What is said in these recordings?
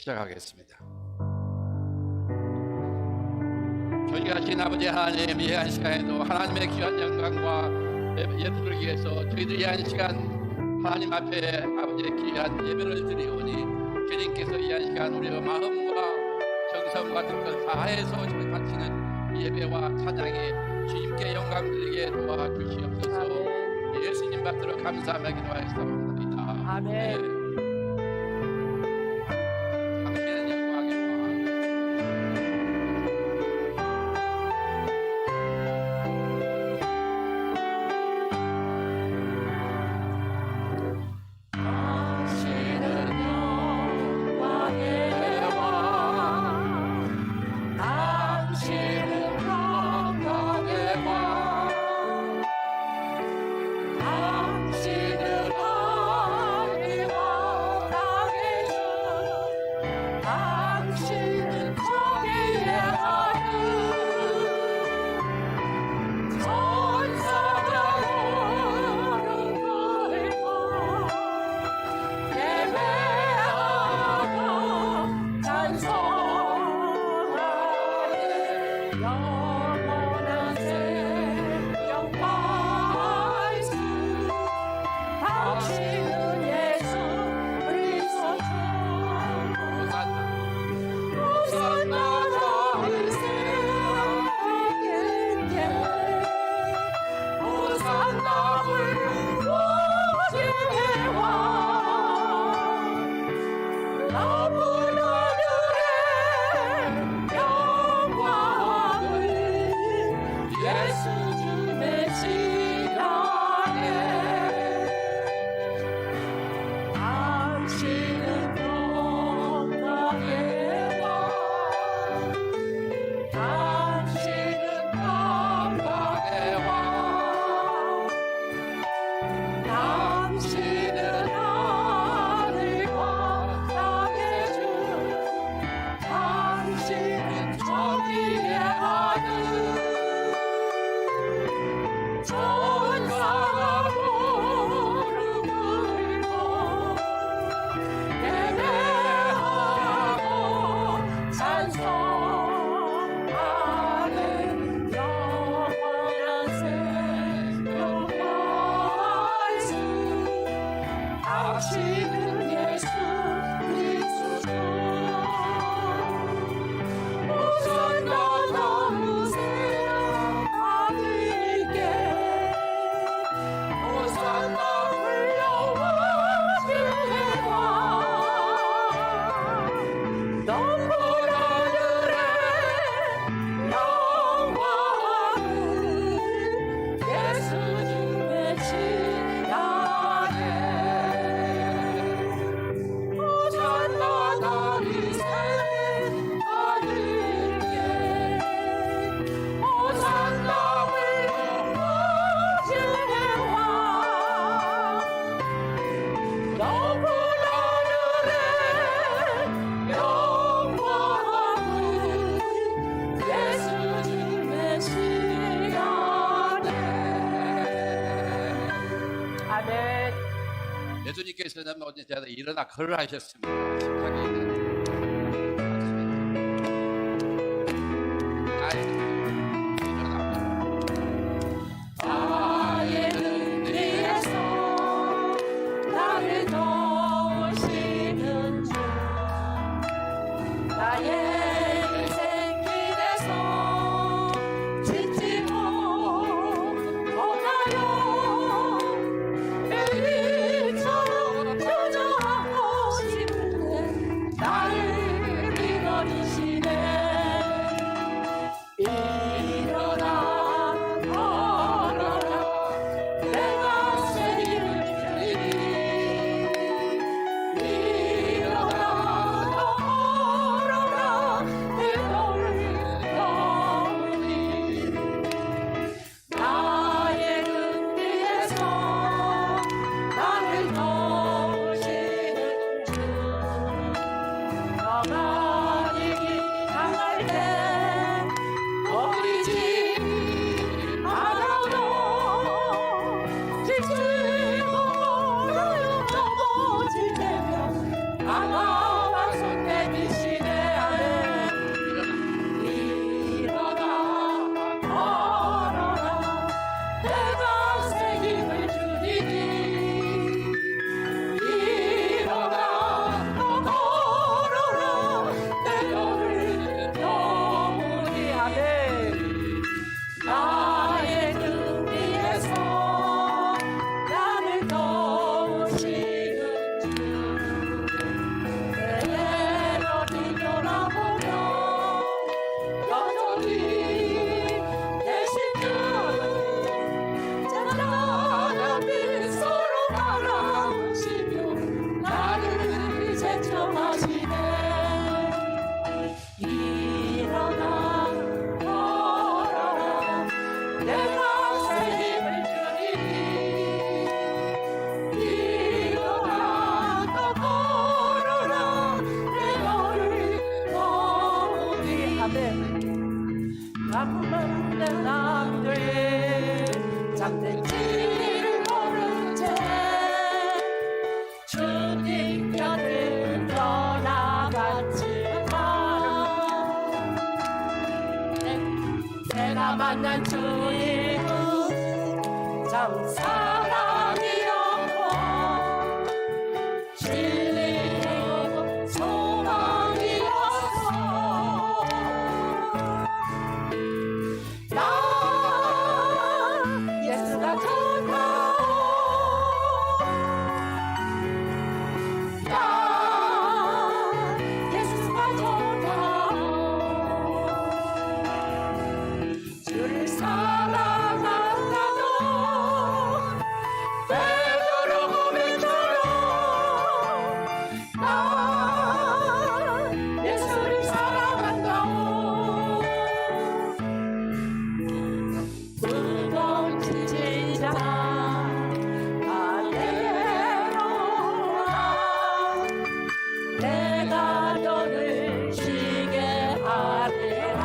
시작하겠습니다. 저희가 신 아버지 하나님, 이 한 시간에도 하나님의 귀한 영광과 예배를 위해서 저희들이 한 시간 하나님 앞에 아버지의 귀한 예배를 드리오니 주님께서 이 한 시간 우리의 마음과 정성과 뜻을 다해서 저희 바치는 예배와 찬양에 주님께 영광 드리게 도와주시옵소서. 예수님 받들어 감사하며 기도하였습니다. 아멘. 예수님께서는 어제 일어나 걸을 하셨습니다. 자기는 아픔은 내 남들 잠들지를 모른 채 주님 곁을 떠나갔지만 내가 만난 주님은 참 사랑이었고 진리이고 소망이었어. 나 예수가 좋다. 나 예수가 좋다. 주를 사랑한다고 베드로 고백처럼 나 예수를 사랑한다고 무거운 짐지자 아래로라 내가 너를 쉬게 하리라.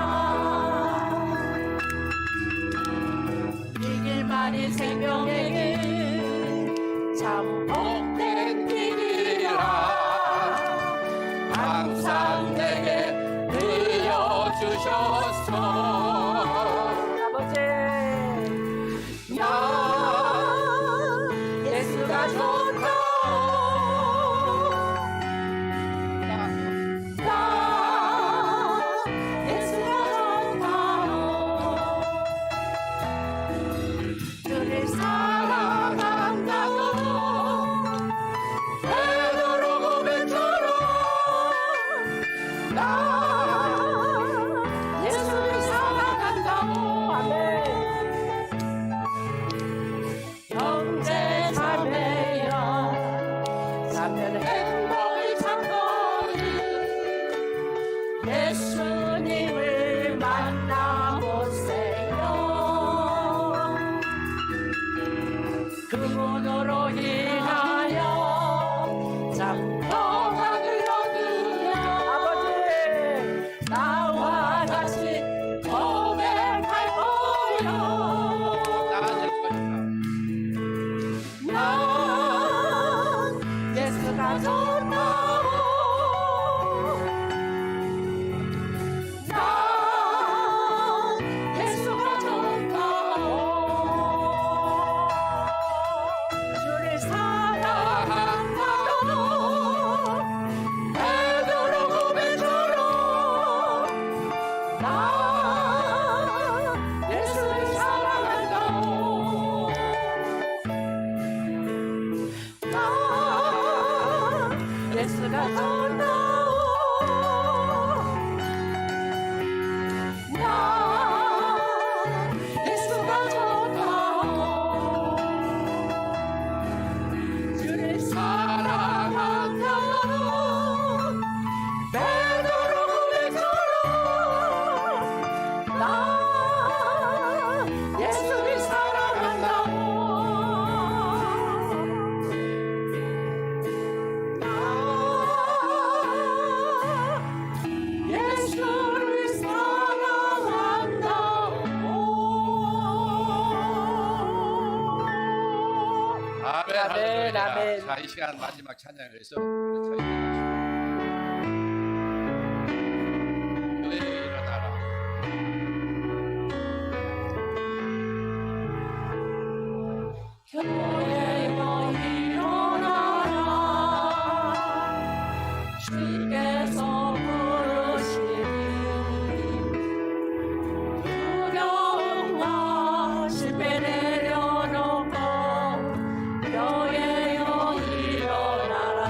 이 길만이 생명에게 참 복된 길이라. 항상 내게 들려주셨소. 아버지 나 예수가 좋다. 나 예수가 좋다. 주를 사랑한다고 베드로 고백처럼 나 예수를 사랑한다고. 아멘. 형제 자매여 자면 행복을 찾거든 예수님을 만나보세요. 그분으로 인하여 참 평안을 얻으며 아버지 나와 같이 고백할 거요. 난 예수가 좋다. 난 예수가 좋다. 난 예수가 좋다. 주를 사랑한다고 베드로 고백처럼 나 예수를 사랑한다고. 나 예수가 좋다. 나 예수가 좋다. 주를 사랑한다고 베드로 고백처럼 나 예수를 사랑한다고. 나 예수를 사랑한다고. 아멘. 아멘, 할렐루야. 아멘. 자, 이 시간 마지막 찬양을 해서 저희가 교회 일어나라. 교회여 일어나라. 주께서 부르시니 두려움과 실패 내려놓고 교회여 일어나라.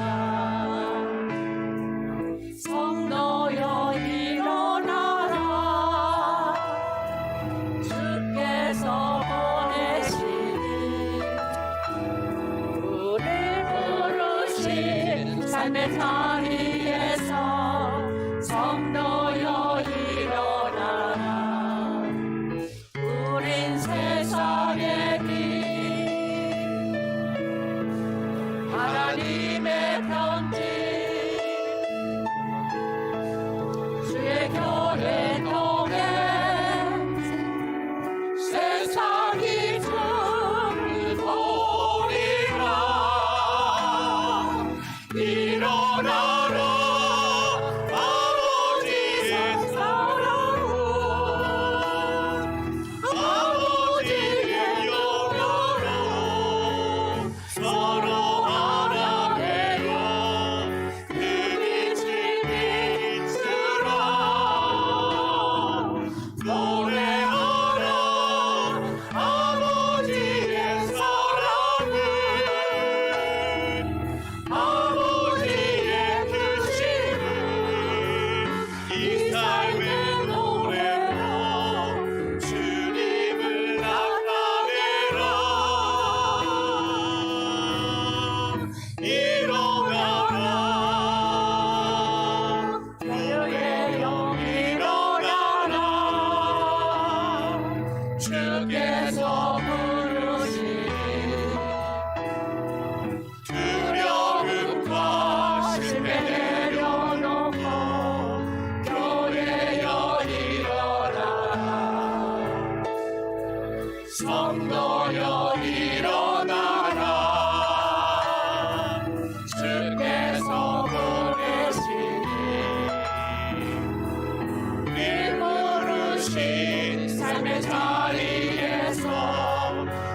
주신 삶의 자리에서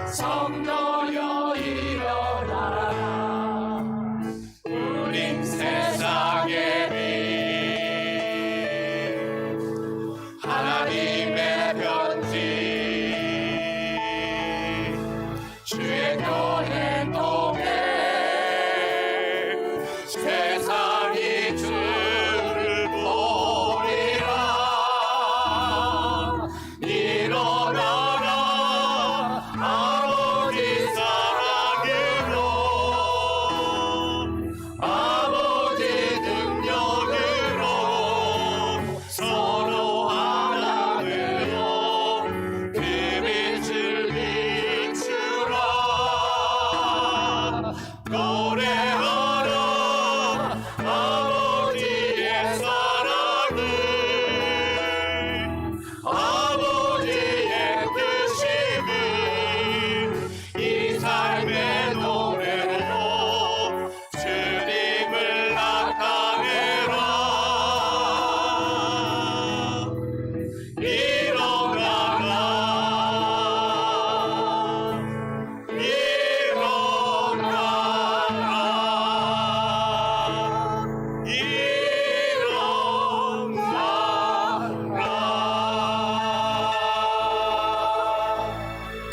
성도여 일어나라. 우린 세상의 빛, 하나님의 편지, 주의 교회 통해 세상이 주를 보리라. 일어나라 아버지 사랑으로, 아버지 능력으로, 서로 하나되어 그 빛을 비추라. 노래하라 아버지의 사랑을, 아버지의 뜻임을 이 삶의 노래로 주님을 나타내라. 일어나라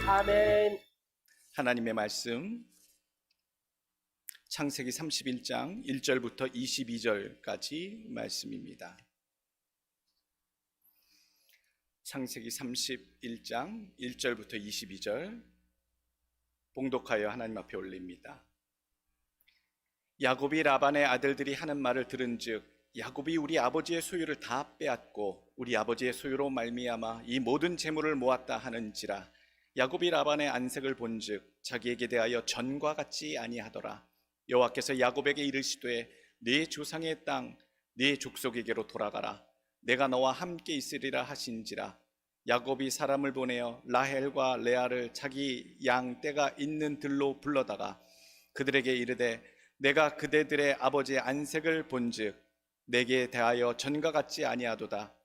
아멘. 하나님의 말씀 창세기 31장 1절부터 22절까지 말씀입니다. 창세기 31장 1절부터 22절 봉독하여 하나님 앞에 올립니다. 야곱이 라반의 아들들이 하는 말을 들은즉 야곱이 우리 아버지의 소유를 다 빼앗고 우리 아버지의 소유로 말미암아 이 모든 재물을 모았다 하는지라. 야곱이 라반의 안색을 본즉 자기에게 대하여 전과 같지 아니하더라. 여호와께서 야곱에게 이르시되 네 조상의 땅 네 족속에게로 돌아가라. 내가 너와 함께 있으리라 하신지라. 야곱이 사람을 보내어 라헬과 레아를 자기 양 떼가 있는 들로 불러다가 그들에게 이르되 내가 그대들의 아버지의 안색을 본즉 내게 대하여 전과 같지 아니하도다.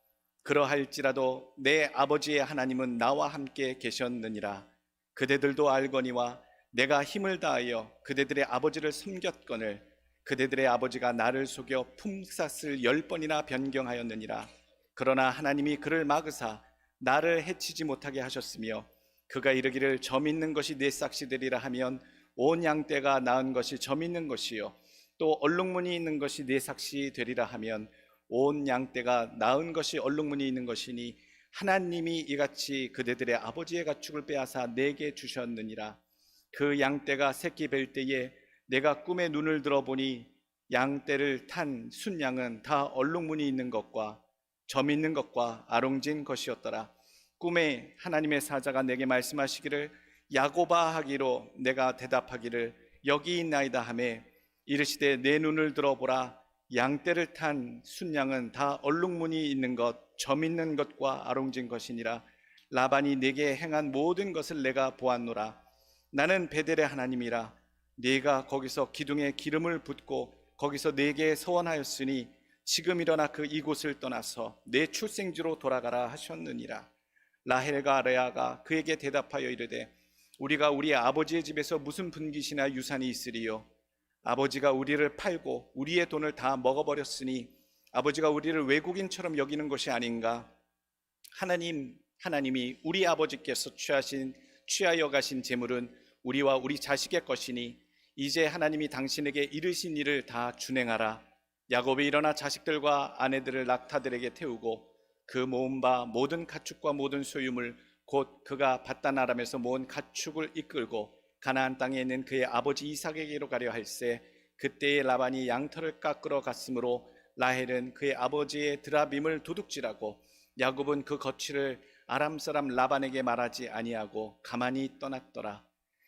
그러할지라도 내 아버지의 하나님은 나와 함께 계셨느니라. 그대들도 알거니와 내가 힘을 다하여 그대들의 아버지를 섬겼거늘 그대들의 아버지가 나를 속여 품삯을 10번이나 변경하였느니라. 그러나 하나님이 그를 막으사 나를 해치지 못하게 하셨으며 그가 이르기를 점 있는 것이 내 삭시 되리라 하면 온 양떼가 낳은 것이 점 있는 것이요 또 얼룩무늬 있는 것이 내 삭시 되리라 하면 온 양떼가 낳은 것이 얼룩무늬 있는 것이니 하나님이 이같이 그대들의 아버지의 가축을 빼앗아 내게 주셨느니라. 그 양떼가 새끼 뵐 때에 내가 꿈에 눈을 들어보니 양떼를 탄 순양은 다 얼룩무늬 있는 것과 점 있는 것과 아롱진 것이었더라. 꿈에 하나님의 사자가 내게 말씀하시기를 야곱아 하기로 내가 대답하기를 여기 있나이다 하매 이르시되 내 눈을 들어보라. 양떼를 탄 순양은 다 얼룩무늬 있는 것, 점 있는 것과 아롱진 것이니라. 라반이 내게 행한 모든 것을 내가 보았노라. 나는 베델의 하나님이라. 네가 거기서 기둥에 기름을 붓고 거기서 내게 서원하였으니 지금 일어나 그 이곳을 떠나서 내 출생지로 돌아가라 하셨느니라. 라헬과 레아가 그에게 대답하여 이르되 우리가 우리 아버지의 집에서 무슨 분깃이나 유산이 있으리요. 아버지가 우리를 팔고 우리의 돈을 다 먹어버렸으니 아버지가 우리를 외국인처럼 여기는 것이 아닌가. 하나님이 우리 아버지께서 취하여 가신 재물은 우리와 우리 자식의 것이니 이제 하나님이 당신에게 이르신 일을 다 준행하라. 야곱이 일어나 자식들과 아내들을 낙타들에게 태우고 그 모은 바 모든 가축과 모든 소유물 곧 그가 밧단 아람에서 모은 가축을 이끌고 가나안 땅에 있는 그의 아버지 이삭에게로 가려 할세. 그때에 라반이 양털을 깎으러 갔으므로 라헬은 그의 아버지의 드라빔을 도둑질하고 야곱은 그 거취를 아람 사람 라반에게 말하지 아니하고 가만히 떠났더라.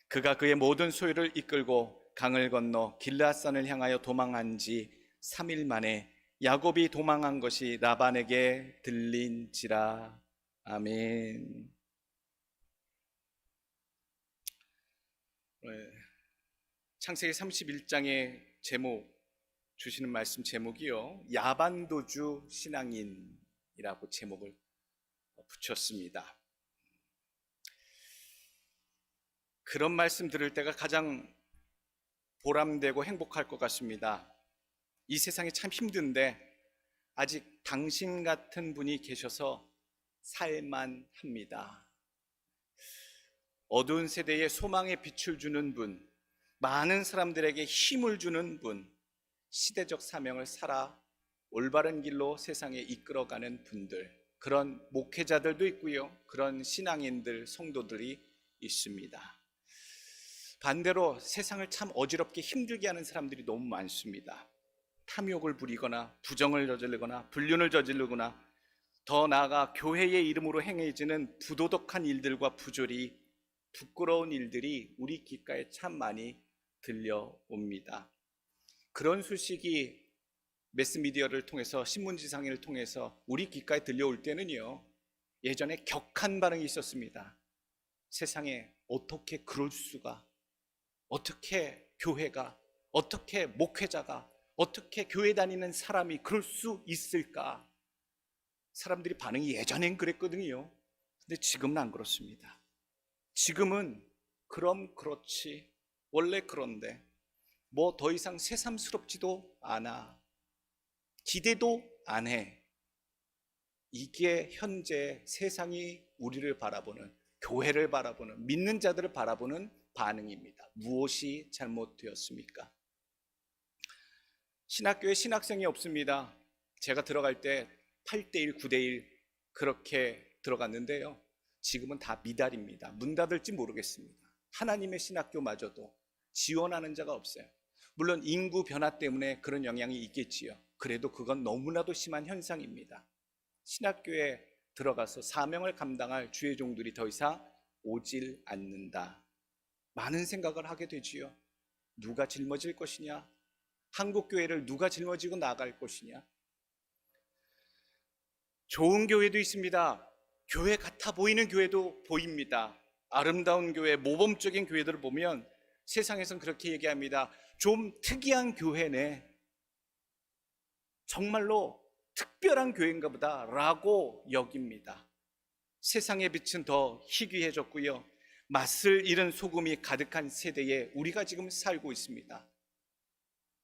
그가 그의 모든 소유를 이끌고 강을 건너 길르앗산을 향하여 도망한 지 3일 만에 야곱이 도망한 것이 라반에게 들린지라. 아멘. 창세기 31장의 제목 주시는 말씀 제목이요 야반도주 신앙인이라고 제목을 붙였습니다. 그런 말씀 들을 때가 가장 보람되고 행복할 것 같습니다. 이 세상이 참 힘든데 아직 당신 같은 분이 계셔서 살만합니다. 어두운 세대에 소망의 빛을 주는 분, 많은 사람들에게 힘을 주는 분, 시대적 사명을 살아 올바른 길로 세상에 이끌어가는 분들, 그런 목회자들도 있고요, 그런 신앙인들, 성도들이 있습니다. 반대로 세상을 참 어지럽게 힘들게 하는 사람들이 너무 많습니다. 탐욕을 부리거나 부정을 저지르거나 불륜을 저지르거나 더 나아가 교회의 이름으로 행해지는 부도덕한 일들과 부조리, 부끄러운 일들이 우리 귓가에 참 많이 들려옵니다. 그런 소식이 매스미디어를 통해서, 신문지상을 통해서 우리 귓가에 들려올 때는요, 예전에 격한 반응이 있었습니다. 세상에 어떻게 그럴 수가, 어떻게 교회가, 어떻게 목회자가, 어떻게 교회 다니는 사람이 그럴 수 있을까? 사람들이 반응이 예전엔 그랬거든요. 근데 지금은 안 그렇습니다. 지금은 그럼 그렇지, 원래 그런데 뭐 더 이상 새삼스럽지도 않아, 기대도 안 해. 이게 현재 세상이 우리를 바라보는, 교회를 바라보는, 믿는 자들을 바라보는 반응입니다. 무엇이 잘못되었습니까? 신학교에 신학생이 없습니다. 제가 들어갈 때 8대1, 9대1 그렇게 들어갔는데요, 지금은 다 미달입니다. 문 닫을지 모르겠습니다. 하나님의 신학교마저도 지원하는 자가 없어요. 물론 인구 변화 때문에 그런 영향이 있겠지요. 그래도 그건 너무나도 심한 현상입니다. 신학교에 들어가서 사명을 감당할 주의 종들이 더 이상 오질 않는다. 많은 생각을 하게 되지요. 누가 짊어질 것이냐? 한국교회를 누가 짊어지고 나갈 것이냐? 좋은 교회도 있습니다. 교회 같아 보이는 교회도 보입니다. 아름다운 교회, 모범적인 교회들을 보면 세상에선 그렇게 얘기합니다. 좀 특이한 교회네, 정말로 특별한 교회인가 보다 라고 여깁니다. 세상의 빛은 더 희귀해졌고요, 맛을 잃은 소금이 가득한 세대에 우리가 지금 살고 있습니다.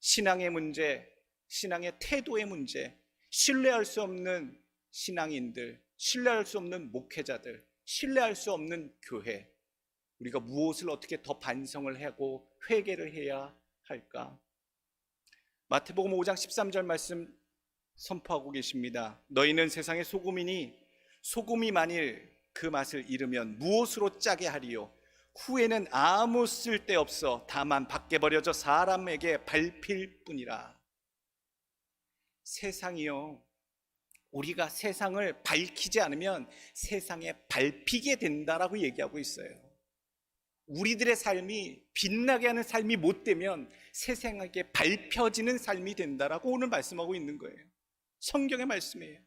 신앙의 문제, 신앙의 태도의 문제, 신뢰할 수 없는 신앙인들, 신뢰할 수 없는 목회자들, 신뢰할 수 없는 교회, 우리가 무엇을 어떻게 더 반성을 하고 회개를 해야 할까? 마태복음 5장 13절 말씀 선포하고 계십니다. 너희는 세상의 소금이니 소금이 만일 그 맛을 잃으면 무엇으로 짜게 하리요? 후에는 아무 쓸데없어 다만 밖에 버려져 사람에게 밟힐 뿐이라. 세상이요, 우리가 세상을 밝히지 않으면 세상에 밟히게 된다라고 얘기하고 있어요. 우리들의 삶이 빛나게 하는 삶이 못 되면 세상에게 밟혀지는 삶이 된다라고 오늘 말씀하고 있는 거예요. 성경의 말씀이에요.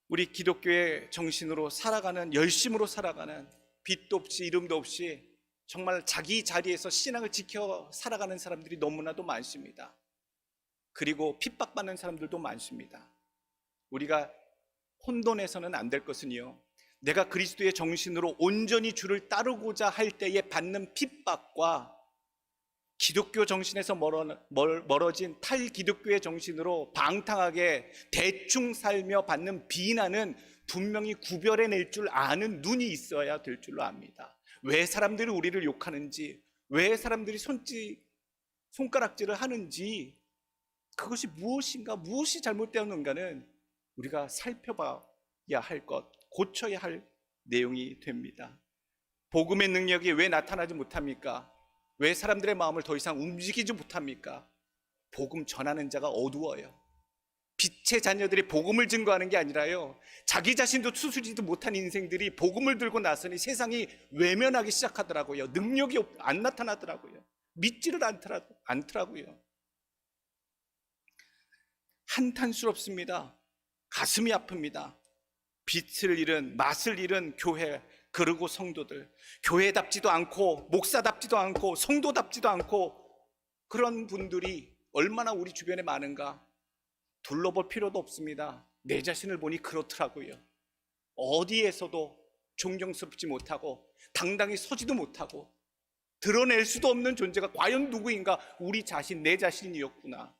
우리 기독교의 정신으로 살아가는, 열심으로 살아가는, 빛도 없이 이름도 없이 정말 자기 자리에서 신앙을 지켜 살아가는 사람들이 너무나도 많습니다. 그리고 핍박받는 사람들도 많습니다. 우리가 혼돈해서는 안 될 것은요, 내가 그리스도의 정신으로 온전히 주를 따르고자 할 때에 받는 핍박과 기독교 정신에서 멀어진 탈기독교의 정신으로 방탕하게 대충 살며 받는 비난은 분명히 구별해낼 줄 아는 눈이 있어야 될 줄로 압니다. 왜 사람들이 우리를 욕하는지, 왜 사람들이 손가락질을 하는지, 그것이 무엇인가, 무엇이 잘못되었는가는 우리가 살펴봐야 할 것, 고쳐야 할 내용이 됩니다. 복음의 능력이 왜 나타나지 못합니까? 왜 사람들의 마음을 더 이상 움직이지 못합니까? 복음 전하는 자가 어두워요. 빛의 자녀들이 복음을 증거하는 게 아니라요, 자기 자신도 추스리지도 못한 인생들이 복음을 들고 나서니 세상이 외면하기 시작하더라고요. 능력이 안 나타나더라고요. 믿지를 않더라고요. 한탄스럽습니다. 가슴이 아픕니다. 빛을 잃은, 맛을 잃은 교회, 그리고 성도들, 교회답지도 않고 목사답지도 않고 성도답지도 않고 그런 분들이 얼마나 우리 주변에 많은가? 둘러볼 필요도 없습니다. 내 자신을 보니 그렇더라고요. 어디에서도 존경스럽지 못하고 당당히 서지도 못하고 드러낼 수도 없는 존재가 과연 누구인가? 우리 자신, 내 자신이었구나.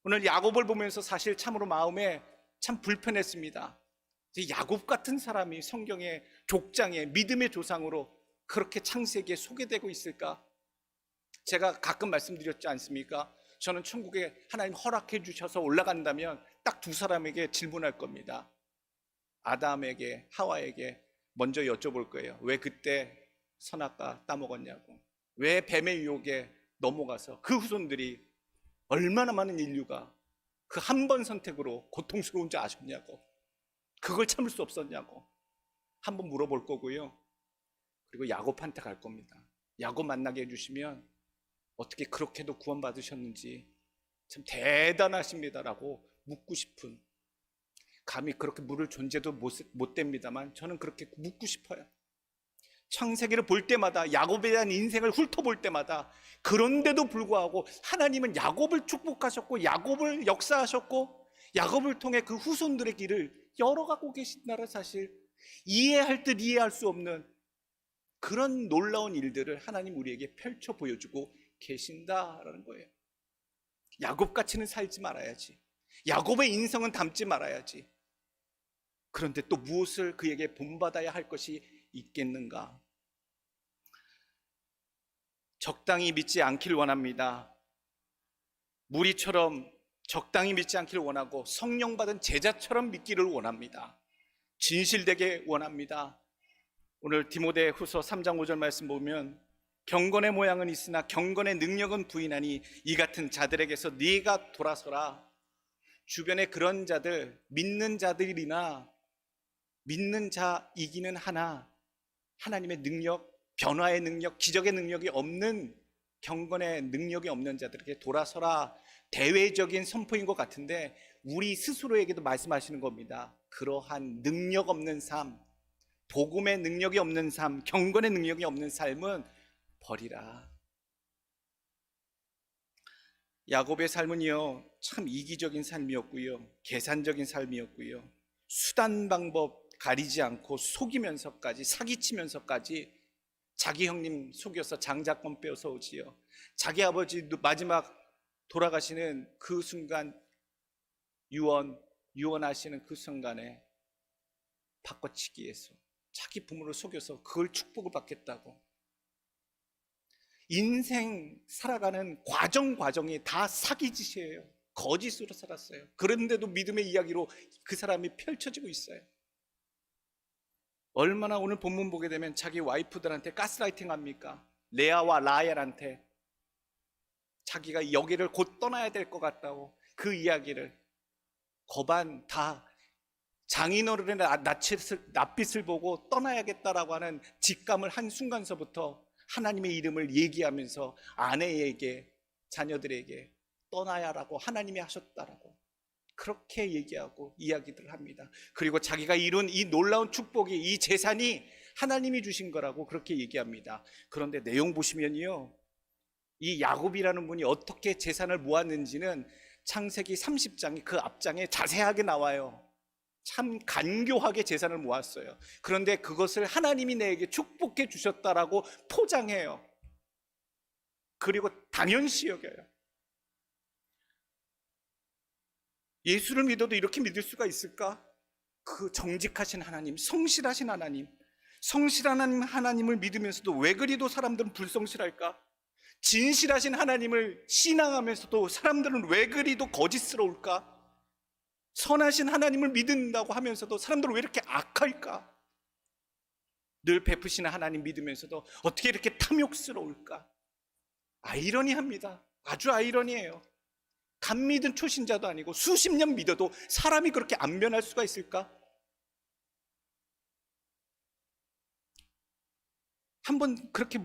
오늘 야곱을 보면서 사실 참으로 마음에 참 불편했습니다. 야곱 같은 사람이 성경의 족장의 믿음의 조상으로 그렇게 창세기에 소개되고 있을까? 제가 가끔 말씀드렸지 않습니까? 저는 천국에 하나님 허락해 주셔서 올라간다면 딱 두 사람에게 질문할 겁니다. 아담에게, 하와에게 먼저 여쭤볼 거예요. 왜 그때 선악과 따먹었냐고. 왜 뱀의 유혹에 넘어가서 그 후손들이 얼마나 많은 인류가 그 한 번 선택으로 고통스러운 줄 아셨냐고. 그걸 참을 수 없었냐고 한번 물어볼 거고요. 그리고 야곱한테 갈 겁니다. 야곱 만나게 해주시면 어떻게 그렇게도 구원받으셨는지 참 대단하십니다라고 묻고 싶은, 감히 그렇게 물을 존재도 못 됩니다만 저는 그렇게 묻고 싶어요. 창세기를 볼 때마다 야곱에 대한 인생을 훑어볼 때마다 그런데도 불구하고 하나님은 야곱을 축복하셨고 야곱을 역사하셨고 야곱을 통해 그 후손들의 길을 열어가고 계신다는 사실, 이해할 듯 이해할 수 없는 그런 놀라운 일들을 하나님 우리에게 펼쳐 보여주고 계신다라는 거예요. 야곱같이는 살지 말아야지. 야곱의 인성은 담지 말아야지. 그런데 또 무엇을 그에게 본받아야 할 것이 있겠는가? 적당히 믿지 않기를 원합니다. 무리처럼 적당히 믿지 않기를 원하고 성령 받은 제자처럼 믿기를 원합니다. 진실되게 원합니다. 오늘 디모데후서 3장 5절 말씀 보면 경건의 모양은 있으나 경건의 능력은 부인하니 이 같은 자들에게서 네가 돌아서라. 주변에 그런 자들, 믿는 자들이나 믿는 자이기는 하나 하나님의 능력, 변화의 능력, 기적의 능력이 없는, 경건의 능력이 없는 자들에게 돌아서라. 대외적인 선포인 것 같은데 우리 스스로에게도 말씀하시는 겁니다. 그러한 능력 없는 삶, 복음의 능력이 없는 삶, 경건의 능력이 없는 삶은 버리라. 야곱의 삶은요 참 이기적인 삶이었고요, 계산적인 삶이었고요, 수단 방법 가리지 않고 속이면서까지, 사기치면서까지 자기 형님 속여서 장자권 빼앗아 오지요. 자기 아버지 마지막 돌아가시는 그 순간, 유언하시는 그 순간에 바꿔치기 위해서 자기 부모를 속여서 그걸 축복을 받겠다고. 인생 살아가는 과정이 다 사기짓이에요. 거짓으로 살았어요. 그런데도 믿음의 이야기로 그 사람이 펼쳐지고 있어요. 얼마나 오늘 본문 보게 되면 자기 와이프들한테 가스라이팅 합니까? 레아와 라헬한테 자기가 여기를 곧 떠나야 될 것 같다고 그 이야기를 거반 다 장인어른의 낯빛을 보고 떠나야겠다라고 하는 직감을 한 순간서부터 하나님의 이름을 얘기하면서 아내에게, 자녀들에게 떠나야라고 하나님이 하셨다라고 그렇게 얘기하고 이야기들을 합니다. 그리고 자기가 이룬 이 놀라운 축복이, 이 재산이 하나님이 주신 거라고 그렇게 얘기합니다. 그런데 내용 보시면요, 이 야곱이라는 분이 어떻게 재산을 모았는지는 창세기 30장이 그 앞장에 자세하게 나와요. 참 간교하게 재산을 모았어요. 그런데 그것을 하나님이 내게 축복해 주셨다라고 포장해요. 그리고 당연시 여겨요. 예수를 믿어도 이렇게 믿을 수가 있을까? 그 정직하신 하나님, 성실하신 하나님, 성실한 하나님을 믿으면서도 왜 그리도 사람들은 불성실할까? 진실하신 하나님을 신앙하면서도 사람들은 왜 그리도 거짓스러울까? 선하신 하나님을 믿는다고 하면서도 사람들은 왜 이렇게 악할까? 늘 베푸시는 하나님 믿으면서도 어떻게 이렇게 탐욕스러울까? 아이러니합니다. 아주 아이러니해요. 간 믿은 초신자도 아니고 수십 년 믿어도 사람이 그렇게 안 변할 수가 있을까? 한번 그렇게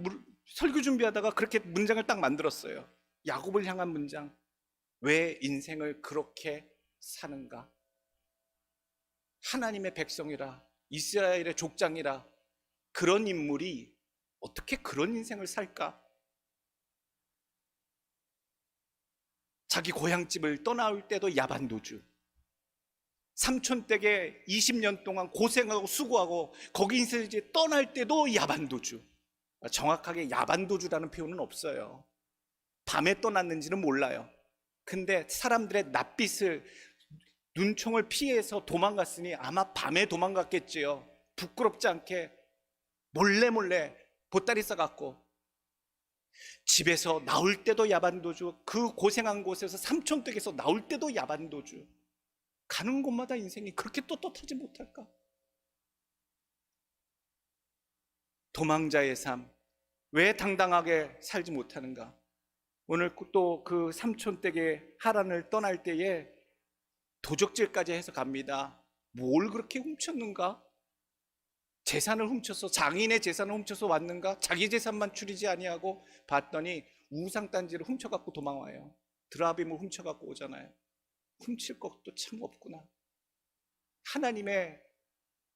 설교 준비하다가 그렇게 문장을 딱 만들었어요. 야곱을 향한 문장. 왜 인생을 그렇게 사는가? 하나님의 백성이라, 이스라엘의 족장이라 그런 인물이 어떻게 그런 인생을 살까? 자기 고향집을 떠나올 때도 야반도주, 삼촌댁에 20년 동안 고생하고 수고하고 거기서 이제 떠날 때도 야반도주. 정확하게 야반도주라는 표현은 없어요. 밤에 떠났는지는 몰라요. 근데 사람들의 낯빛을, 눈총을 피해서 도망갔으니 아마 밤에 도망갔겠지요. 부끄럽지 않게 몰래 보따리 싸갖고 집에서 나올 때도 야반도주, 그 고생한 곳에서 삼촌댁에서 나올 때도 야반도주. 가는 곳마다 인생이 그렇게 떳떳하지 못할까? 도망자의 삶, 왜 당당하게 살지 못하는가? 오늘 또 그 삼촌댁에 하란을 떠날 때에 도적질까지 해서 갑니다. 뭘 그렇게 훔쳤는가? 재산을 훔쳐서, 장인의 재산을 훔쳐서 왔는가? 자기 재산만 추리지 아니하고 봤더니 우상단지를 훔쳐갖고 도망와요. 드라빔을 훔쳐갖고 오잖아요. 훔칠 것도 참 없구나. 하나님의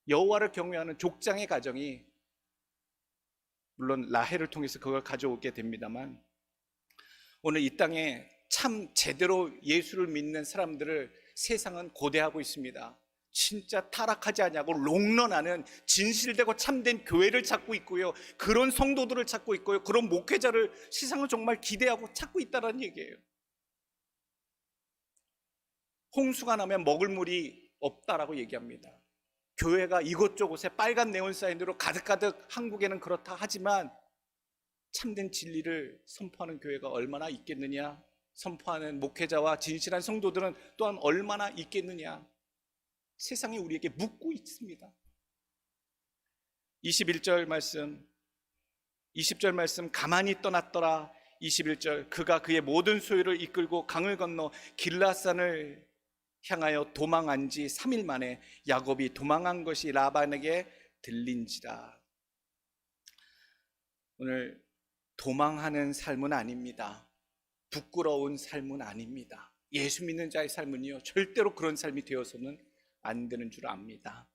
여호와를 경외하는 족장의 가정이, 물론 라헬을 통해서 그걸 가져오게 됩니다만, 오늘 이 땅에 참 제대로 예수를 믿는 사람들을 세상은 고대하고 있습니다. 진짜 타락하지 않냐고 롱런하는 진실되고 참된 교회를 찾고 있고요, 그런 성도들을 찾고 있고요, 그런 목회자를 세상은 정말 기대하고 찾고 있다는 얘기예요. 홍수가 나면 먹을 물이 없다라고 얘기합니다. 교회가 이곳저곳에 빨간 네온사인으로 가득가득, 한국에는 그렇다 하지만 참된 진리를 선포하는 교회가 얼마나 있겠느냐, 선포하는 목회자와 진실한 성도들은 또한 얼마나 있겠느냐, 세상이 우리에게 묻고 있습니다. 21절 말씀, 20절 말씀, 가만히 떠났더라. 21절, 그가 그의 모든 소유를 이끌고 강을 건너 길라산을 향하여 도망한 지 3일 만에 야곱이 도망한 것이 라반에게 들린지라. 오늘 도망하는 삶은 아닙니다. 부끄러운 삶은 아닙니다. 예수 믿는 자의 삶은요, 절대로 그런 삶이 되어서는 안 되는 줄 압니다.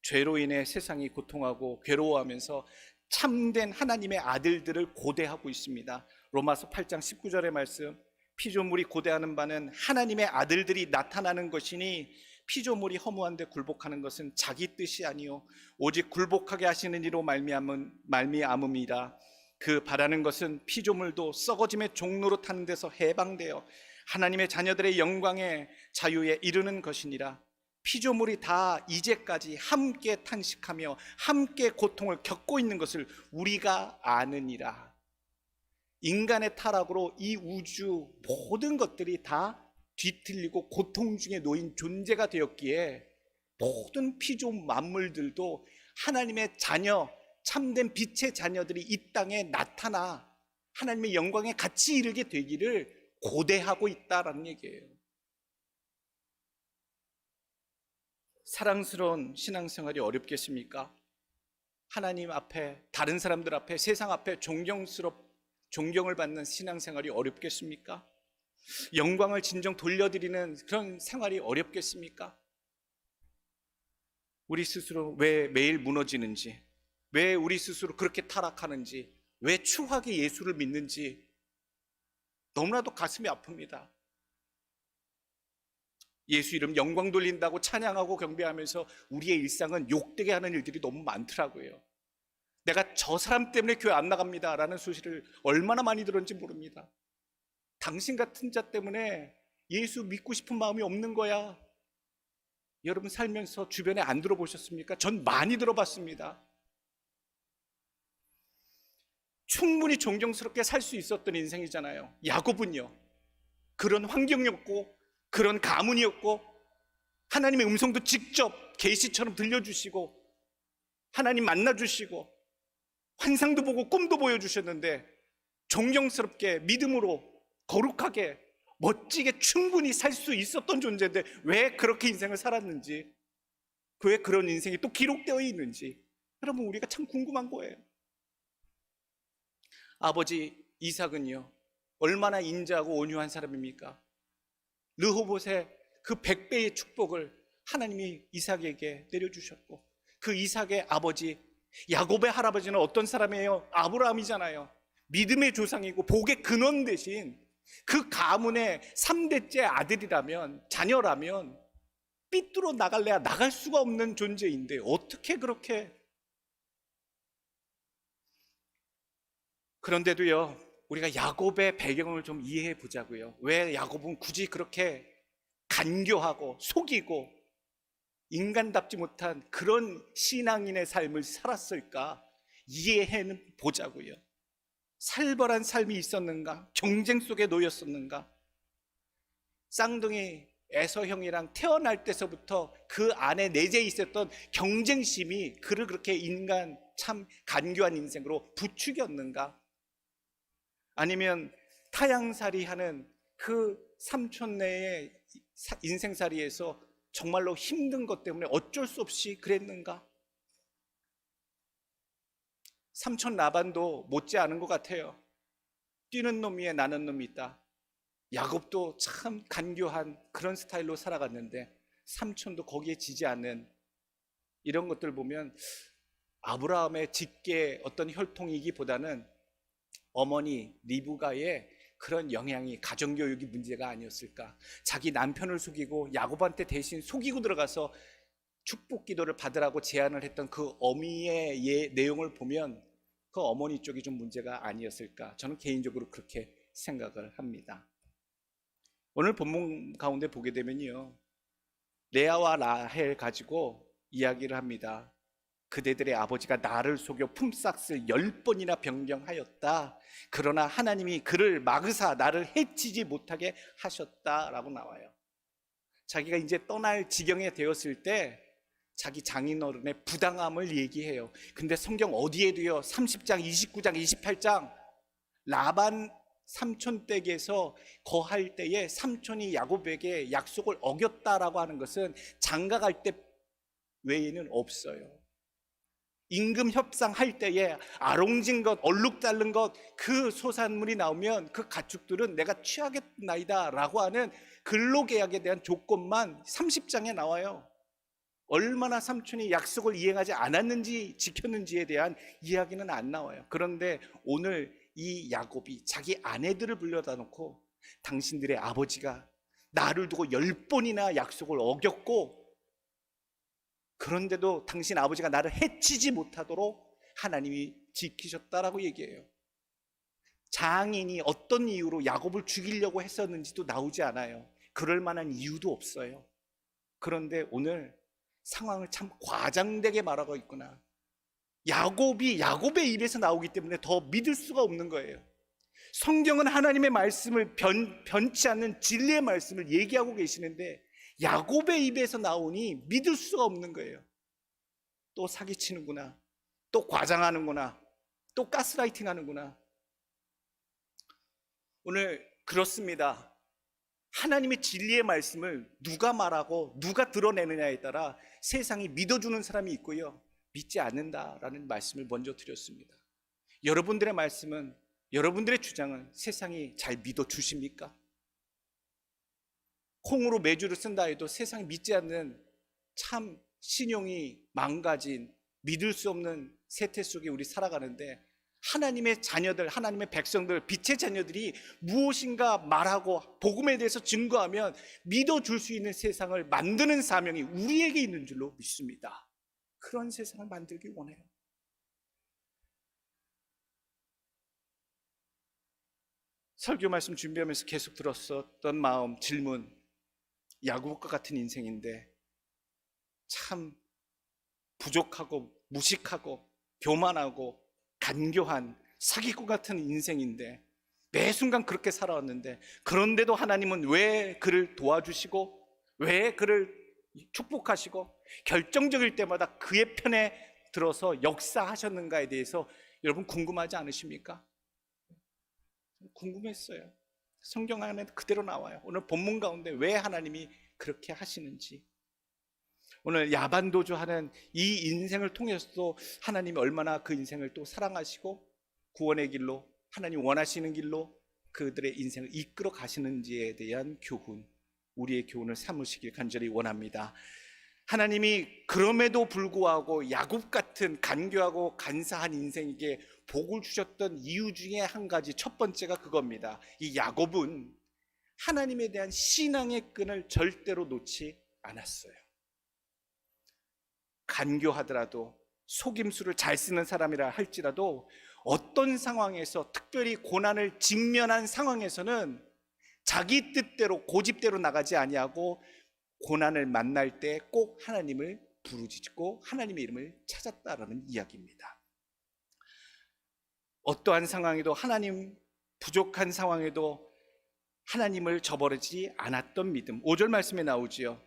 죄로 인해 세상이 고통하고 괴로워하면서 참된 하나님의 아들들을 고대하고 있습니다. 로마서 8장 19절의 말씀, 피조물이 고대하는 바는 하나님의 아들들이 나타나는 것이니 피조물이 허무한데 굴복하는 것은 자기 뜻이 아니요 오직 굴복하게 하시는 이로 말미암음이라. 그 바라는 것은 피조물도 썩어짐의 종로로 타는 데서 해방되어 하나님의 자녀들의 영광의 자유에 이르는 것이니라. 피조물이 다 이제까지 함께 탄식하며 함께 고통을 겪고 있는 것을 우리가 아느니라. 인간의 타락으로 이 우주 모든 것들이 다 뒤틀리고 고통 중에 놓인 존재가 되었기에 모든 피조 만물들도 하나님의 자녀, 참된 빛의 자녀들이 이 땅에 나타나 하나님의 영광에 같이 이르게 되기를 고대하고 있다라는 얘기예요. 사랑스러운 신앙생활이 어렵겠습니까? 하나님 앞에, 다른 사람들 앞에, 세상 앞에 존경을 받는 신앙생활이 어렵겠습니까? 영광을 진정 돌려드리는 그런 생활이 어렵겠습니까? 우리 스스로 왜 매일 무너지는지, 왜 우리 스스로 그렇게 타락하는지, 왜 추하게 예수를 믿는지 너무나도 가슴이 아픕니다. 예수 이름 영광 돌린다고 찬양하고 경배하면서 우리의 일상은 욕되게 하는 일들이 너무 많더라고요. 내가 저 사람 때문에 교회 안 나갑니다 라는 소식을 얼마나 많이 들었는지 모릅니다. 당신 같은 자 때문에 예수 믿고 싶은 마음이 없는 거야. 여러분 살면서 주변에 안 들어보셨습니까? 전 많이 들어봤습니다. 충분히 존경스럽게 살 수 있었던 인생이잖아요. 야곱은요, 그런 환경이었고 그런 가문이었고 하나님의 음성도 직접 계시처럼 들려주시고 하나님 만나주시고 환상도 보고 꿈도 보여주셨는데 존경스럽게 믿음으로 거룩하게 멋지게 충분히 살 수 있었던 존재인데 왜 그렇게 인생을 살았는지, 왜 그런 인생이 또 기록되어 있는지 여러분 우리가 참 궁금한 거예요. 아버지 이삭은요 얼마나 인자하고 온유한 사람입니까? 르호봇의 그 100배의 축복을 하나님이 이삭에게 내려주셨고, 그 이삭의 아버지 야곱의 할아버지는 어떤 사람이에요? 아브라함이잖아요. 믿음의 조상이고 복의 근원 대신 그 가문의 3대째 아들이라면, 자녀라면 삐뚤어 나갈래야 나갈 수가 없는 존재인데 어떻게 그렇게. 그런데도요, 우리가 야곱의 배경을 좀 이해해 보자고요. 왜 야곱은 굳이 그렇게 간교하고 속이고 인간답지 못한 그런 신앙인의 삶을 살았을까 이해해 보자고요. 살벌한 삶이 있었는가? 경쟁 속에 놓였었는가? 쌍둥이 에서형이랑 태어날 때서부터 그 안에 내재 있었던 경쟁심이 그를 그렇게 인간 참 간교한 인생으로 부추겼는가? 아니면 타양살이 하는 그 삼촌네의 인생살이에서 정말로 힘든 것 때문에 어쩔 수 없이 그랬는가? 삼촌 라반도 못지 않은 것 같아요. 뛰는 놈 위에 나는 놈이 있다. 야곱도 참 간교한 그런 스타일로 살아갔는데 삼촌도 거기에 지지 않는 이런 것들 보면 아브라함의 직계 어떤 혈통이기보다는 어머니 리브가의 그런 영향이, 가정교육이 문제가 아니었을까. 자기 남편을 속이고 야곱한테 대신 속이고 들어가서 축복 기도를 받으라고 제안을 했던 그 어미의 내용을 보면 그 어머니 쪽이 좀 문제가 아니었을까. 저는 개인적으로 그렇게 생각을 합니다. 오늘 본문 가운데 보게 되면요, 레아와 라헬 가지고 이야기를 합니다. 그대들의 아버지가 나를 속여 품삯을 10번이나 변경하였다. 그러나 하나님이 그를 막으사 나를 해치지 못하게 하셨다라고 나와요. 자기가 이제 떠날 지경에 되었을 때 자기 장인어른의 부당함을 얘기해요. 근데 성경 어디에도요, 30장, 29장, 28장 라반 삼촌 댁에서 거할 때에 삼촌이 야곱에게 약속을 어겼다라고 하는 것은 장가갈 때 외에는 없어요. 임금 협상할 때에 아롱진 것, 얼룩 자른 것, 그 소산물이 나오면 그 가축들은 내가 취하겠나이다 라고 하는 근로계약에 대한 조건만 30장에 나와요. 얼마나 삼촌이 약속을 이행하지 않았는지 지켰는지에 대한 이야기는 안 나와요. 그런데 오늘 이 야곱이 자기 아내들을 불러다 놓고 당신들의 아버지가 나를 두고 10번이나 약속을 어겼고 그런데도 당신 아버지가 나를 해치지 못하도록 하나님이 지키셨다라고 얘기해요. 장인이 어떤 이유로 야곱을 죽이려고 했었는지도 나오지 않아요. 그럴 만한 이유도 없어요. 그런데 오늘 상황을 참 과장되게 말하고 있구나. 야곱의 입에서 나오기 때문에 더 믿을 수가 없는 거예요. 성경은 하나님의 말씀을 변치 않는 진리의 말씀을 얘기하고 계시는데 야곱의 입에서 나오니 믿을 수가 없는 거예요. 또 사기치는구나, 또 과장하는구나, 또 가스라이팅 하는구나. 오늘 그렇습니다. 하나님의 진리의 말씀을 누가 말하고 누가 드러내느냐에 따라 세상이 믿어주는 사람이 있고요, 믿지 않는다라는 말씀을 먼저 드렸습니다. 여러분들의 말씀은, 여러분들의 주장은 세상이 잘 믿어주십니까? 콩으로 매주를 쓴다 해도 세상이 믿지 않는 참 신용이 망가진 믿을 수 없는 세태 속에 우리 살아가는데 하나님의 자녀들, 하나님의 백성들, 빛의 자녀들이 무엇인가 말하고 복음에 대해서 증거하면 믿어줄 수 있는 세상을 만드는 사명이 우리에게 있는 줄로 믿습니다. 그런 세상을 만들기 원해요. 설교 말씀 준비하면서 계속 들었었던 마음, 질문, 야곱과 같은 인생인데 참 부족하고 무식하고 교만하고 간교한 사기꾼 같은 인생인데 매 순간 그렇게 살아왔는데 그런데도 하나님은 왜 그를 도와주시고 왜 그를 축복하시고 결정적일 때마다 그의 편에 들어서 역사하셨는가에 대해서 여러분 궁금하지 않으십니까? 궁금했어요. 성경 안에 그대로 나와요. 오늘 본문 가운데 왜 하나님이 그렇게 하시는지, 오늘 야반도주하는 이 인생을 통해서도 하나님이 얼마나 그 인생을 또 사랑하시고 구원의 길로, 하나님 원하시는 길로 그들의 인생을 이끌어 가시는지에 대한 교훈, 우리의 교훈을 삼으시길 간절히 원합니다. 하나님이 그럼에도 불구하고 야곱 같은 간교하고 간사한 인생에게 복을 주셨던 이유 중에 한 가지, 첫 번째가 그겁니다. 이 야곱은 하나님에 대한 신앙의 끈을 절대로 놓지 않았어요. 간교하더라도 속임수를 잘 쓰는 사람이라 할지라도 어떤 상황에서, 특별히 고난을 직면한 상황에서는 자기 뜻대로 고집대로 나가지 아니하고 고난을 만날 때 꼭 하나님을 부르짖고 하나님의 이름을 찾았다라는 이야기입니다. 어떠한 상황에도, 하나님 부족한 상황에도 하나님을 저버리지 않았던 믿음. 5절 말씀에 나오지요.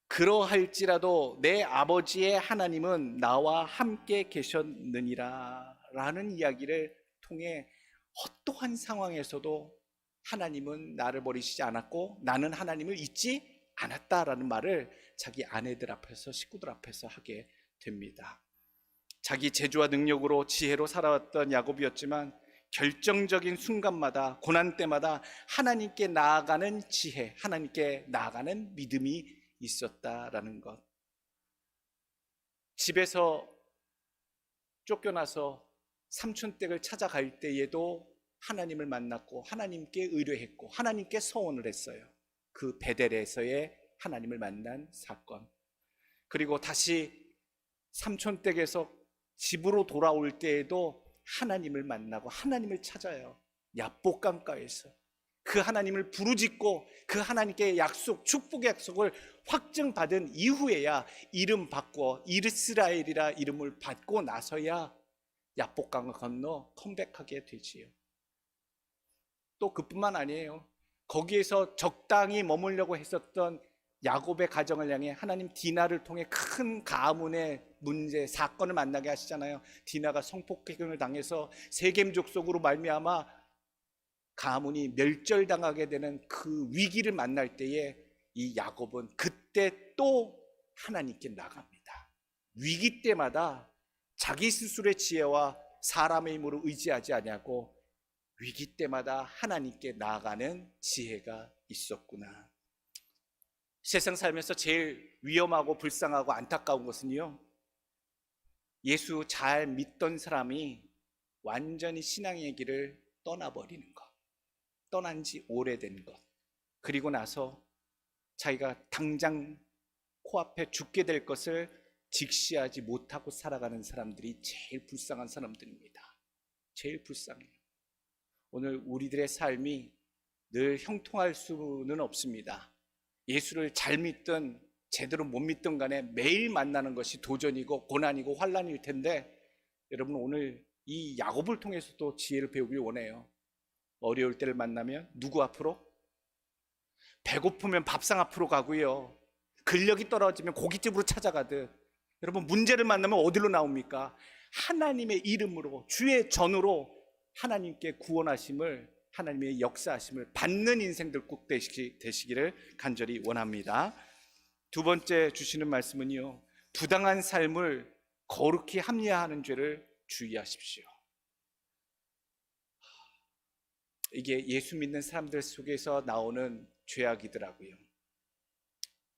그러할지라도 내 아버지의 하나님은 나와 함께 계셨느니라 라는 이야기를 통해 어떠한 상황에서도 하나님은 나를 버리시지 않았고 나는 하나님을 잊지 않았다라는 말을 자기 아내들 앞에서, 식구들 앞에서 하게 됩니다. 자기 재주와 능력으로 지혜로 살아왔던 야곱이었지만 결정적인 순간마다, 고난 때마다 하나님께 나아가는 지혜, 하나님께 나아가는 믿음이 있었다라는 것. 집에서 쫓겨나서 삼촌 댁을 찾아갈 때에도 하나님을 만났고 하나님께 의뢰했고 하나님께 서원을 했어요. 그 베델에서의 하나님을 만난 사건. 그리고 다시 삼촌 댁에서 집으로 돌아올 때에도 하나님을 만나고 하나님을 찾아요. 야복강가에서 그 하나님을 부르짖고 그 하나님께 약속, 축복의 약속을 확증받은 이후에야 이름 바꿔 이스라엘이라 이름을 받고 나서야 야복강을 건너 컴백하게 되지요. 또 그뿐만 아니에요. 거기에서 적당히 머물려고 했었던 야곱의 가정을 향해 하나님 디나를 통해 큰 가문의 문제, 사건을 만나게 하시잖아요. 디나가 성폭행을 당해서 세겜 족속으로 말미암아 가문이 멸절당하게 되는 그 위기를 만날 때에 이 야곱은 그때 또 하나님께 나갑니다. 위기 때마다 자기 스스로의 지혜와 사람의 힘으로 의지하지 아니하고 위기 때마다 하나님께 나아가는 지혜가 있었구나. 세상 살면서 제일 위험하고 불쌍하고 안타까운 것은요, 예수 잘 믿던 사람이 완전히 신앙의 길을 떠나버리는 것, 떠난 지 오래된 것, 그리고 나서 자기가 당장 코앞에 죽게 될 것을 직시하지 못하고 살아가는 사람들이 제일 불쌍한 사람들입니다. 제일 불쌍해요. 오늘 우리들의 삶이 늘 형통할 수는 없습니다. 예수를 잘 믿든 제대로 못 믿든 간에 매일 만나는 것이 도전이고 고난이고 환난일 텐데, 여러분 오늘 이 야곱을 통해서도 지혜를 배우길 원해요. 어려울 때를 만나면 누구 앞으로? 배고프면 밥상 앞으로 가고요, 근력이 떨어지면 고깃집으로 찾아가듯, 여러분 문제를 만나면 어디로 나옵니까? 하나님의 이름으로, 주의 전으로 하나님께 구원하심을, 하나님의 역사하심을 받는 인생들 꼭 되시기를 간절히 원합니다. 두 번째 주시는 말씀은요, 부당한 삶을 거룩히 합리화하는 죄를 주의하십시오. 이게 예수 믿는 사람들 속에서 나오는 죄악이더라고요.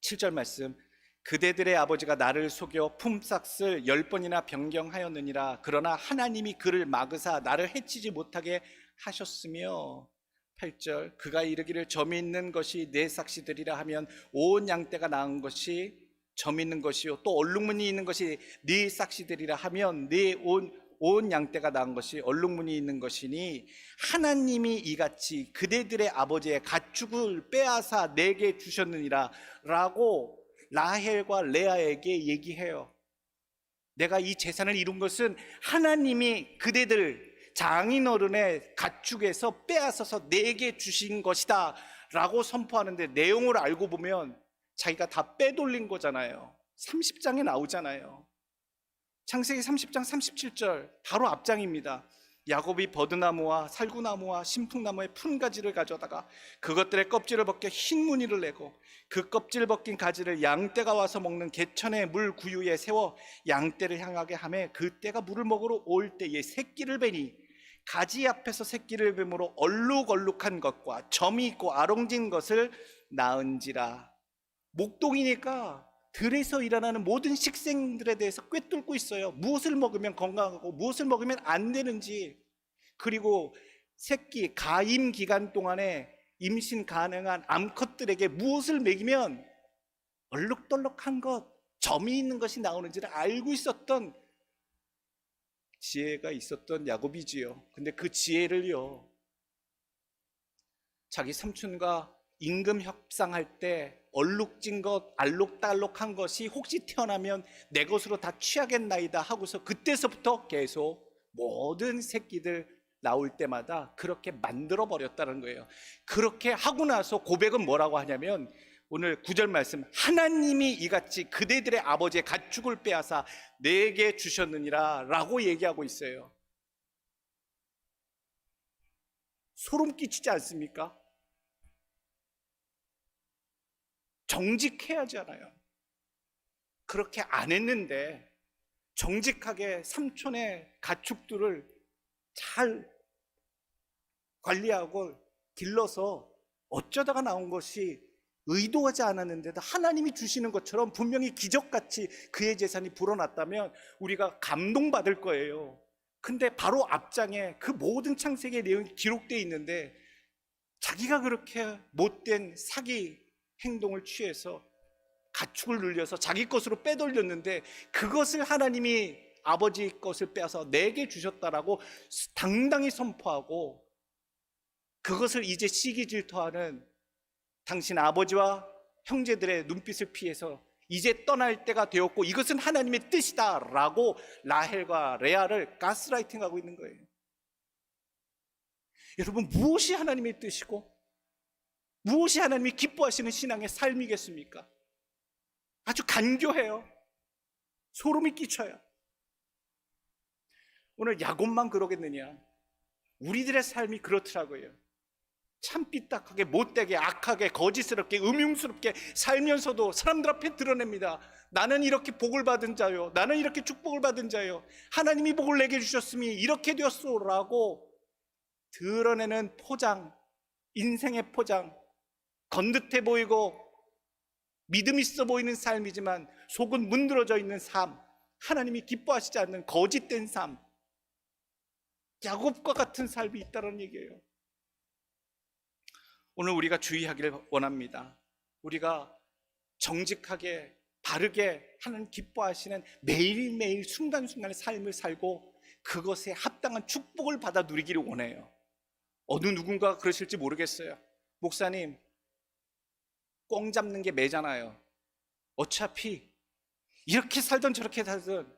7절 말씀, 그대들의 아버지가 나를 속여 품삯을 10번이나 변경하였느니라. 그러나 하나님이 그를 막으사 나를 해치지 못하게 하셨으며. 8절, 그가 이르기를 점이 있는 것이 내 삭시들이라 하면 온 양떼가 낳은 것이 점 있는 것이요 또 얼룩무늬 있는 것이 네 삭시들이라 하면 네 온 양떼가 낳은 것이 얼룩무늬 있는 것이니, 하나님이 이같이 그대들의 아버지의 가축을 빼앗아 내게 주셨느니라 라고 라헬과 레아에게 얘기해요. 내가 이 재산을 이룬 것은 하나님이 그대들 장인어른의 가축에서 빼앗아서 내게 주신 것이다 라고 선포하는데, 내용을 알고 보면 자기가 다 빼돌린 거잖아요. 30장에 나오잖아요. 창세기 30장 37절 바로 앞장입니다. 야곱이 버드나무와 살구나무와 신풍나무의 푼 가지를 가져다가 그것들의 껍질을 벗겨 흰 무늬를 내고 그 껍질 벗긴 가지를 양떼가 와서 먹는 개천의 물 구유에 세워 양떼를 향하게 하매 그 떼가 물을 먹으러 올 때에 새끼를 베니 가지 앞에서 새끼를 뱀으로 얼룩얼룩한 것과 점이 있고 아롱진 것을 낳은지라. 목동이니까 들에서 일어나는 모든 식생들에 대해서 꿰뚫고 있어요. 무엇을 먹으면 건강하고 무엇을 먹으면 안 되는지, 그리고 새끼 가임 기간 동안에 임신 가능한 암컷들에게 무엇을 먹이면 얼룩덜룩한 것, 점이 있는 것이 나오는지를 알고 있었던 지혜가 있었던 야곱이지요. 근데 그 지혜를요, 자기 삼촌과 임금 협상할 때 얼룩진 것, 알록달록한 것이 혹시 태어나면 내 것으로 다 취하겠나이다 하고서 그때서부터 계속 모든 새끼들 나올 때마다 그렇게 만들어 버렸다는 거예요. 그렇게 하고 나서 고백은 뭐라고 하냐면, 오늘 9절 말씀, 하나님이 이같이 그대들의 아버지의 가축을 빼앗아 내게 주셨느니라 라고 얘기하고 있어요. 소름 끼치지 않습니까? 정직해야 하잖아요. 그렇게 안 했는데 정직하게 삼촌의 가축들을 잘 관리하고 길러서 어쩌다가 나온 것이 의도하지 않았는데도 하나님이 주시는 것처럼 분명히 기적같이 그의 재산이 불어났다면 우리가 감동받을 거예요. 근데 바로 앞장에 그 모든 창세기의 내용이 기록되어 있는데 자기가 그렇게 못된 사기 행동을 취해서 가축을 늘려서 자기 것으로 빼돌렸는데 그것을 하나님이 아버지 것을 빼앗아 내게 주셨다라고 당당히 선포하고 그것을 이제 시기 질투하는 당신 아버지와 형제들의 눈빛을 피해서 이제 떠날 때가 되었고 이것은 하나님의 뜻이다 라고 라헬과 레아를 가스라이팅하고 있는 거예요. 여러분, 무엇이 하나님의 뜻이고 무엇이 하나님이 기뻐하시는 신앙의 삶이겠습니까? 아주 간교해요. 소름이 끼쳐요. 오늘 야곱만 그러겠느냐? 우리들의 삶이 그렇더라고요. 참 삐딱하게, 못되게, 악하게, 거짓스럽게, 음흉스럽게 살면서도 사람들 앞에 드러냅니다. 나는 이렇게 복을 받은 자요, 나는 이렇게 축복을 받은 자요, 하나님이 복을 내게 주셨으니 이렇게 되었소라고 드러내는 포장, 인생의 포장, 건듯해 보이고 믿음 있어 보이는 삶이지만 속은 문드러져 있는 삶, 하나님이 기뻐하시지 않는 거짓된 삶, 야곱과 같은 삶이 있다는 얘기예요. 오늘 우리가 주의하기를 원합니다. 우리가 정직하게 바르게 하나님 기뻐하시는 매일매일 순간순간의 삶을 살고 그것에 합당한 축복을 받아 누리기를 원해요. 어느 누군가가 그러실지 모르겠어요. 목사님, 꽁 잡는 게 매잖아요. 어차피 이렇게 살던 저렇게 살던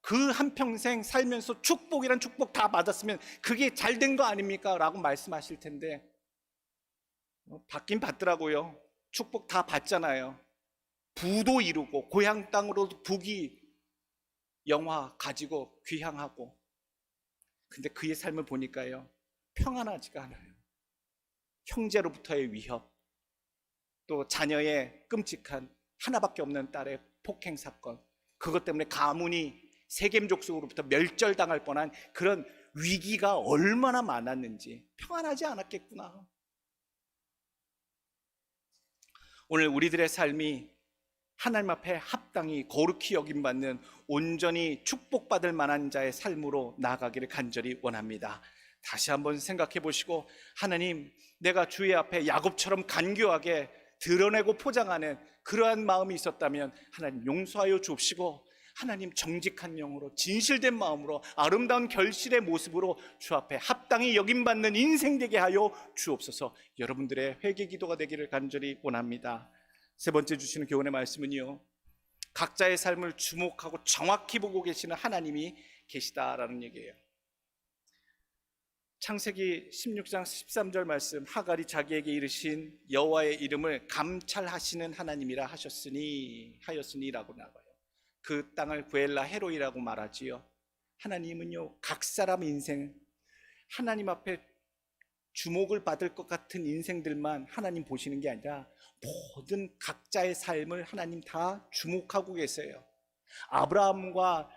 그 한평생 살면서 축복이란 축복 다 받았으면 그게 잘 된 거 아닙니까? 라고 말씀하실 텐데 받긴 받더라고요. 축복 다 받잖아요. 부도 이루고 고향 땅으로 부귀 영화 가지고 귀향하고, 근데 그의 삶을 보니까요, 평안하지가 않아요. 형제로부터의 위협, 또 자녀의 끔찍한 하나밖에 없는 딸의 폭행 사건, 그것 때문에 가문이 세겜족속으로부터 멸절당할 뻔한 그런 위기가 얼마나 많았는지 평안하지 않았겠구나. 오늘 우리들의 삶이 하나님 앞에 합당히 거룩히 여김받는 온전히 축복받을 만한 자의 삶으로 나아가기를 간절히 원합니다. 다시 한번 생각해 보시고, 하나님, 내가 주의 앞에 야곱처럼 간교하게 드러내고 포장하는 그러한 마음이 있었다면 하나님 용서하여 주옵시고, 하나님 정직한 영으로 진실된 마음으로 아름다운 결실의 모습으로 주 앞에 합당히 여김받는 인생 되게 하여 주옵소서. 여러분들의 회개 기도가 되기를 간절히 원합니다. 세 번째 주시는 교훈의 말씀은요, 각자의 삶을 주목하고 정확히 보고 계시는 하나님이 계시다라는 얘기예요. 창세기 16장 13절 말씀, 하갈이 자기에게 이르신 여호와의 이름을 감찰하시는 하나님이라 하였으니라고 나와요. 그 땅을 구엘라 헤로이라고 말하지요. 하나님은요, 각 사람 인생, 하나님 앞에 주목을 받을 것 같은 인생들만 하나님 보시는 게 아니라 모든 각자의 삶을 하나님 다 주목하고 계세요. 아브라함과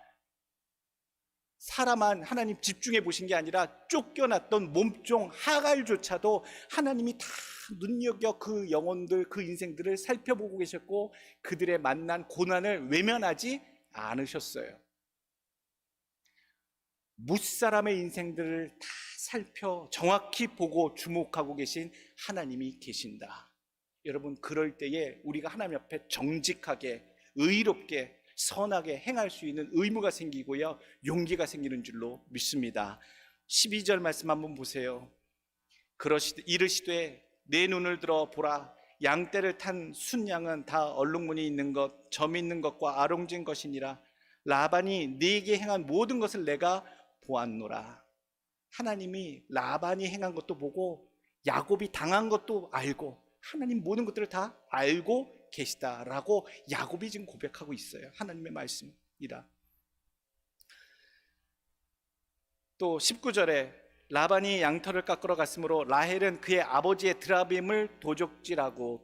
사라만 하나님 집중해 보신 게 아니라 쫓겨났던 몸종 하갈조차도 하나님이 다 눈여겨 그 영혼들, 그 인생들을 살펴보고 계셨고 그들의 만난 고난을 외면하지 않으셨어요. 무사람의 인생들을 다 살펴 정확히 보고 주목하고 계신 하나님이 계신다. 여러분, 그럴 때에 우리가 하나님 앞에 정직하게, 의롭게, 선하게 행할 수 있는 의무가 생기고요, 용기가 생기는 줄로 믿습니다. 12절 말씀 한번 보세요. 이르시되 내 눈을 들어 보라. 양떼를 탄 순양은 다 얼룩무늬 있는 것, 점 있는 것과 아롱진 것이니라. 라반이 네게 행한 모든 것을 내가 보았노라. 하나님이 라반이 행한 것도 보고 야곱이 당한 것도 알고 하나님 모든 것들을 다 알고 계시다라고 야곱이 지금 고백하고 있어요. 하나님의 말씀이다. 또 19절에 라반이 양털을 깎으러 갔으므로 라헬은 그의 아버지의 드라빔을 도둑질하고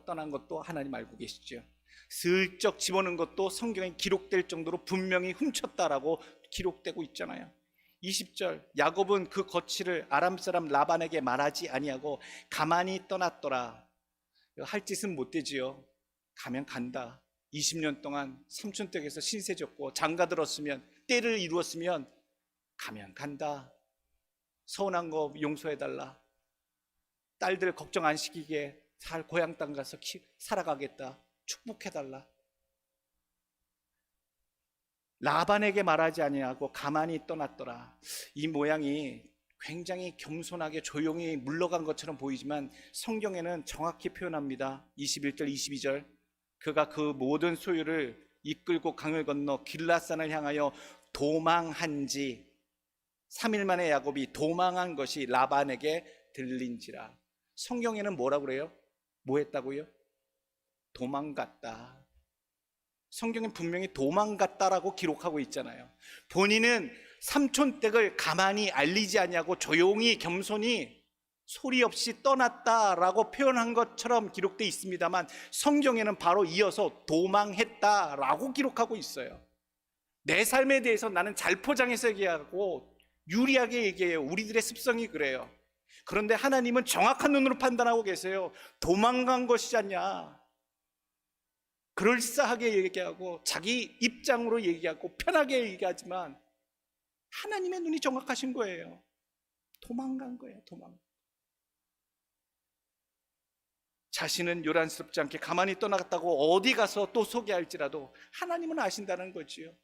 떠난 것도 하나님 알고 계시죠. 슬쩍 집어넣은 것도 성경에 기록될 정도로 분명히 훔쳤다라고 기록되고 있잖아요. 20절 야곱은 그 거취를 아람 사람 라반에게 말하지 아니하고 가만히 떠났더라. 할 짓은 못 되지요. 가면 간다. 20년 동안 삼촌 댁에서 신세 졌고 장가 들었으면, 때를 이루었으면 가면 간다. 서운한 거 용서해달라. 딸들 걱정 안 시키게 잘 고향 땅 가서 살아가겠다. 축복해달라. 라반에게 말하지 아니하고 가만히 떠났더라. 이 모양이 굉장히 겸손하게 조용히 물러간 것처럼 보이지만 성경에는 정확히 표현합니다. 21절 22절 그가 그 모든 소유를 이끌고 강을 건너 길라산을 향하여 도망한 지 3일 만에 야곱이 도망한 것이 라반에게 들린지라. 성경에는 뭐라고 그래요? 뭐 했다고요? 도망갔다. 성경은 분명히 도망갔다라고 기록하고 있잖아요. 본인은 삼촌 댁을 가만히 알리지 않냐고 조용히 겸손히 소리 없이 떠났다라고 표현한 것처럼 기록되어 있습니다만 성경에는 바로 이어서 도망했다라고 기록하고 있어요. 내 삶에 대해서 나는 잘 포장해서 얘기하고 유리하게 얘기해요. 우리들의 습성이 그래요. 그런데 하나님은 정확한 눈으로 판단하고 계세요. 도망간 것이지 않냐. 그럴싸하게 얘기하고 자기 입장으로 얘기하고 편하게 얘기하지만 하나님의 눈이 정확하신 거예요. 도망간 거예요. 자신은 요란스럽지 않게 가만히 떠나갔다고 어디 가서 또 소개할지라도 하나님은 아신다는 거지요.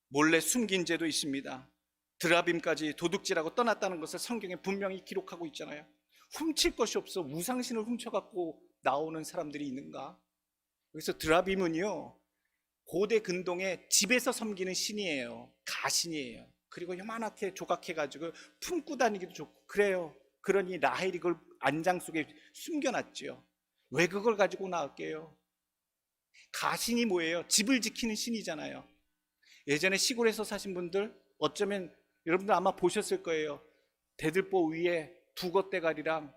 몰래 숨긴 죄도 있습니다. 드라빔까지 도둑질하고 떠났다는 것을 성경에 분명히 기록하고 있잖아요. 훔칠 것이 없어 우상신을 훔쳐갖고 나오는 사람들이 있는가? 그래서 드라빔은요, 고대 근동에 집에서 섬기는 신이에요. 가신이에요. 그리고 요만하게 조각해가지고 품고 다니기도 좋고 그래요. 그러니 라헬이 그걸 안장 속에 숨겨놨죠. 왜 그걸 가지고 나올게요? 가신이 뭐예요? 집을 지키는 신이잖아요. 예전에 시골에서 사신 분들 어쩌면 여러분들 아마 보셨을 거예요. 대들보 위에 북어 대가리랑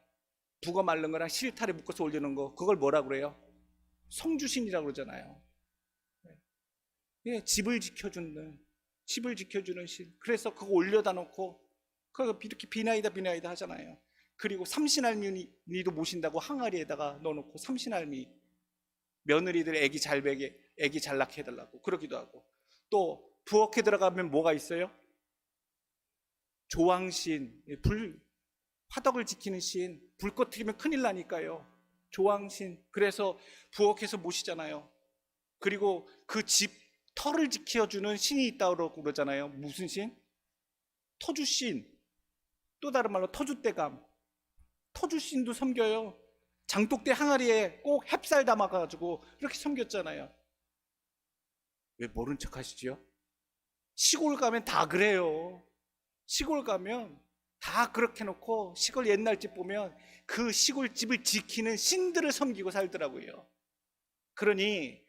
북어 말른 거랑 실타래 묶어서 올리는 거, 그걸 뭐라 그래요? 성주신이라고 그러잖아요. 예, 집을 지켜주는 신. 그래서 그거 올려다 놓고 그거 이렇게 비나이다 하잖아요. 그리고 삼신할미도 모신다고 항아리에다가 넣어놓고 삼신할미 며느리들 애기 잘 베게, 애기 잘 낳게 해달라고 그러기도 하고, 또 부엌에 들어가면 뭐가 있어요? 조왕신, 화덕을 지키는 신. 불 꺼트리면 큰일 나니까요. 조왕신. 그래서 부엌에서 모시잖아요. 그리고 그 집 터를 지켜주는 신이 있다고 그러잖아요. 무슨 신? 터주신. 또 다른 말로 터줏대감. 터주신도 섬겨요. 장독대 항아리에 꼭 햅쌀 담아가지고 그렇게 섬겼잖아요. 왜 모른 척 하시죠? 시골 가면 다 그래요. 시골 가면 다 그렇게 놓고 시골 옛날 집 보면 그 시골집을 지키는 신들을 섬기고 살더라고요. 그러니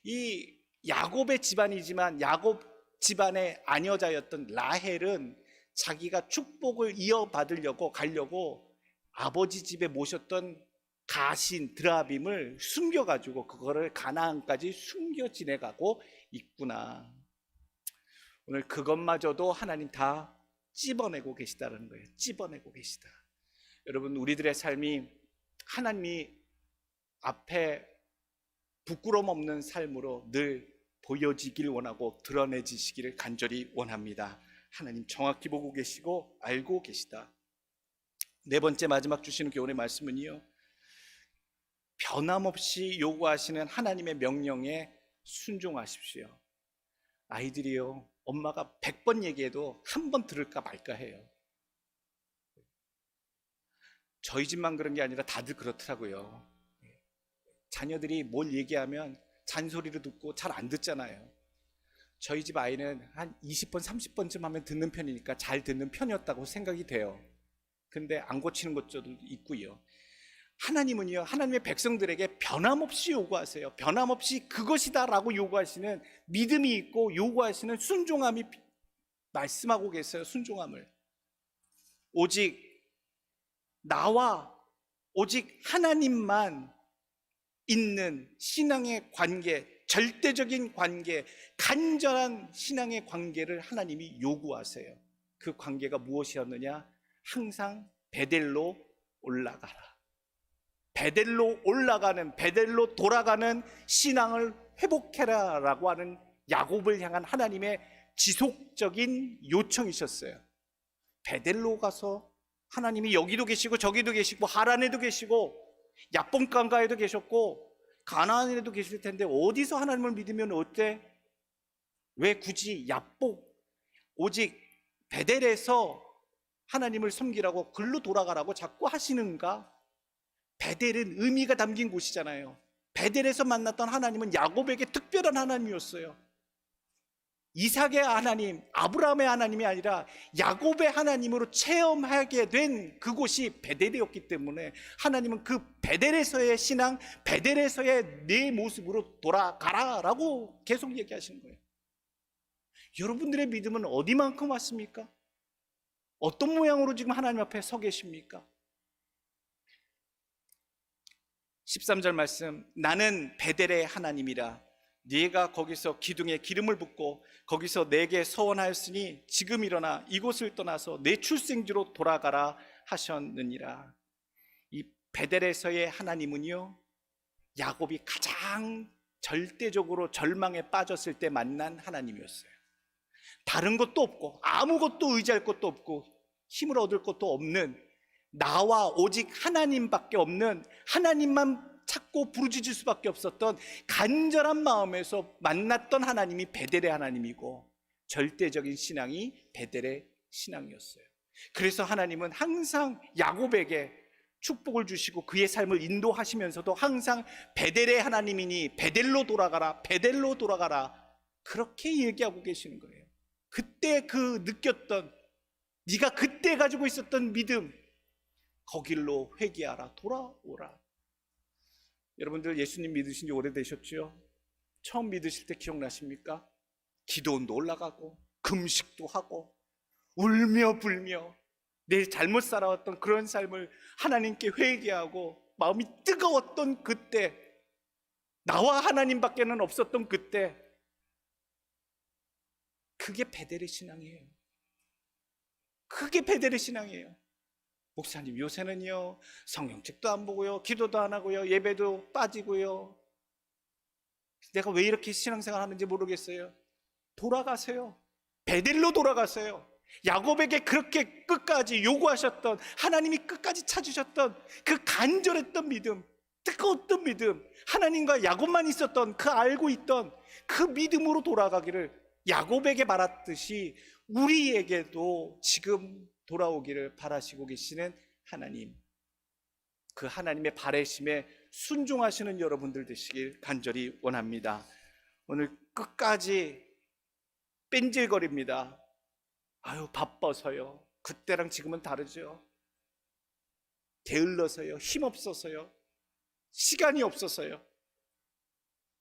이 야곱의 집안이지만 야곱 집안의 아녀자였던 라헬은 자기가 축복을 이어받으려고 가려고 아버지 집에 모셨던 가신 드라빔을 숨겨가지고 그거를 가나안까지 숨겨 지내가고 있구나. 오늘 그것마저도 하나님 다 찝어내고 계시다는 거예요. 찝어내고 계시다. 여러분, 우리들의 삶이 하나님이 앞에 부끄럼 없는 삶으로 늘 보여지길 원하고 드러내지시기를 간절히 원합니다. 하나님 정확히 보고 계시고 알고 계시다. 네 번째 마지막 주시는 교훈의 말씀은요, 변함없이 요구하시는 하나님의 명령에 순종하십시오. 아이들이요, 엄마가 100번 얘기해도 한 번 들을까 말까 해요. 저희 집만 그런 게 아니라 다들 그렇더라고요. 자녀들이 뭘 얘기하면 잔소리로 듣고 잘 안 듣잖아요. 저희 집 아이는 한 20번, 30번쯤 하면 듣는 편이니까 잘 듣는 편이었다고 생각이 돼요. 근데 안 고치는 것도 있고요. 하나님은요, 하나님의 백성들에게 변함없이 요구하세요. 변함없이 그것이다 라고 요구하시는 믿음이 있고 요구하시는 순종함이 말씀하고 계세요. 순종함을. 오직 나와 오직 하나님만 있는 신앙의 관계, 절대적인 관계, 간절한 신앙의 관계를 하나님이 요구하세요. 그 관계가 무엇이었느냐? 항상 베델로 올라가라. 베델로 올라가는, 베델로 돌아가는 신앙을 회복해라 라고 하는 야곱을 향한 하나님의 지속적인 요청이셨어요. 베델로 가서 하나님이 여기도 계시고 저기도 계시고 하란에도 계시고 야본강가에도 계셨고 가나안에도 계실 텐데 어디서 하나님을 믿으면 어때? 왜 굳이 야복, 오직 베델에서 하나님을 섬기라고 글로 돌아가라고 자꾸 하시는가? 베델은 의미가 담긴 곳이잖아요. 베델에서 만났던 하나님은 야곱에게 특별한 하나님이었어요. 이삭의 하나님, 아브라함의 하나님이 아니라 야곱의 하나님으로 체험하게 된 그곳이 베델이었기 때문에 하나님은 그 베델에서의 신앙, 베델에서의 내 모습으로 돌아가라라고 계속 얘기하시는 거예요. 여러분들의 믿음은 어디만큼 왔습니까? 어떤 모양으로 지금 하나님 앞에 서 계십니까? 13절 말씀, 나는 베델의 하나님이라. 네가 거기서 기둥에 기름을 붓고 거기서 내게 서원하였으니 지금 일어나 이곳을 떠나서 내 출생지로 돌아가라 하셨느니라. 이 베델에서의 하나님은요, 야곱이 가장 절대적으로 절망에 빠졌을 때 만난 하나님이었어요. 다른 것도 없고 아무것도 의지할 것도 없고 힘을 얻을 것도 없는, 나와 오직 하나님밖에 없는, 하나님만 찾고 부르짖을 수밖에 없었던 간절한 마음에서 만났던 하나님이 베델의 하나님이고 절대적인 신앙이 베델의 신앙이었어요. 그래서 하나님은 항상 야곱에게 축복을 주시고 그의 삶을 인도하시면서도 항상 베델의 하나님이니 베델로 돌아가라, 베델로 돌아가라, 그렇게 얘기하고 계시는 거예요. 그때 그 느꼈던, 네가 그때 가지고 있었던 믿음, 거길로 회개하라, 돌아오라. 여러분들 예수님 믿으신 지 오래되셨죠? 처음 믿으실 때 기억나십니까? 기도원도 올라가고 금식도 하고 울며 불며 내 잘못 살아왔던 그런 삶을 하나님께 회개하고 마음이 뜨거웠던 그때, 나와 하나님밖에는 없었던 그때, 그게 베델의 신앙이에요. 그게 베델의 신앙이에요. 목사님, 요새는요 성경책도 안 보고요, 기도도 안 하고요, 예배도 빠지고요, 내가 왜 이렇게 신앙생활 하는지 모르겠어요. 돌아가세요. 베델로 돌아가세요. 야곱에게 그렇게 끝까지 요구하셨던, 하나님이 끝까지 찾으셨던 그 간절했던 믿음, 뜨거웠던 믿음, 하나님과 야곱만 있었던 그 알고 있던 그 믿음으로 돌아가기를 야곱에게 바랐듯이 우리에게도 지금 돌아오기를 바라시고 계시는 하나님, 그 하나님의 바라심에 순종하시는 여러분들 되시길 간절히 원합니다. 오늘 끝까지 뺀질거립니다. 아유, 바빠서요, 그때랑 지금은 다르죠. 게을러서요, 힘없어서요, 시간이 없어서요.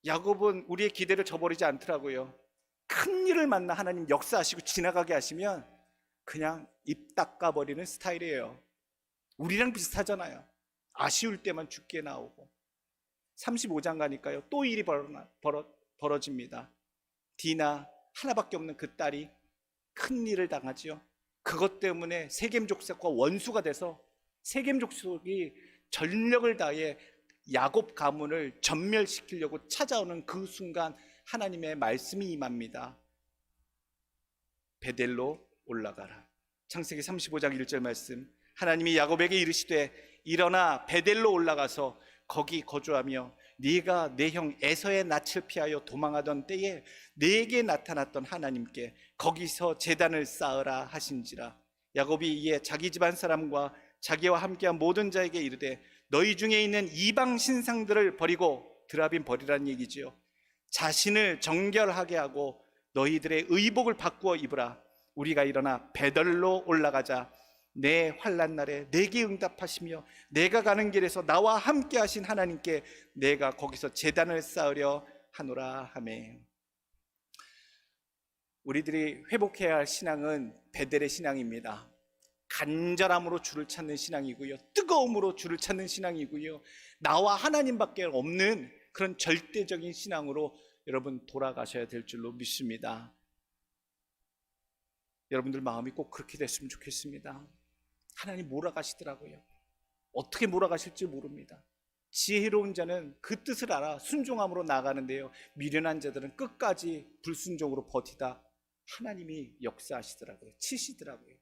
야곱은 우리의 기대를 저버리지 않더라고요. 큰 일을 만나 하나님 역사하시고 지나가게 하시면 그냥 입 닦아버리는 스타일이에요. 우리랑 비슷하잖아요. 아쉬울 때만 죽게 나오고. 35장 가니까요, 또 일이 벌어집니다. 디나, 하나밖에 없는 그 딸이 큰 일을 당하지요. 그것 때문에 세겜 족속과 원수가 돼서 세겜 족속이 전력을 다해 야곱 가문을 전멸시키려고 찾아오는 그 순간 하나님의 말씀이 임합니다. 베델로 올라가라. 창세기 35장 1절 말씀, 하나님이 야곱에게 이르시되 일어나 베델로 올라가서 거기 거주하며 네가 내 형 에서의 낯을 피하여 도망하던 때에 네게 나타났던 하나님께 거기서 제단을 쌓으라 하신지라. 야곱이 이에 자기 집안 사람과 자기와 함께한 모든 자에게 이르되 너희 중에 있는 이방 신상들을 버리고, 드라빔 버리라는 얘기지요, 자신을 정결하게 하고 너희들의 의복을 바꾸어 입으라. 우리가 일어나 베델로 올라가자. 내 환난 날에 내게 응답하시며 내가 가는 길에서 나와 함께 하신 하나님께 내가 거기서 제단을 쌓으려 하노라 하매. 우리들이 회복해야 할 신앙은 베델의 신앙입니다. 간절함으로 주를 찾는 신앙이고요, 뜨거움으로 주를 찾는 신앙이고요, 나와 하나님밖에 없는 그런 절대적인 신앙으로 여러분 돌아가셔야 될 줄로 믿습니다. 여러분들 마음이 꼭 그렇게 됐으면 좋겠습니다. 하나님 몰아가시더라고요. 어떻게 몰아가실지 모릅니다. 지혜로운 자는 그 뜻을 알아 순종함으로 나가는데요, 미련한 자들은 끝까지 불순종으로 버티다 하나님이 역사하시더라고요. 치시더라고요.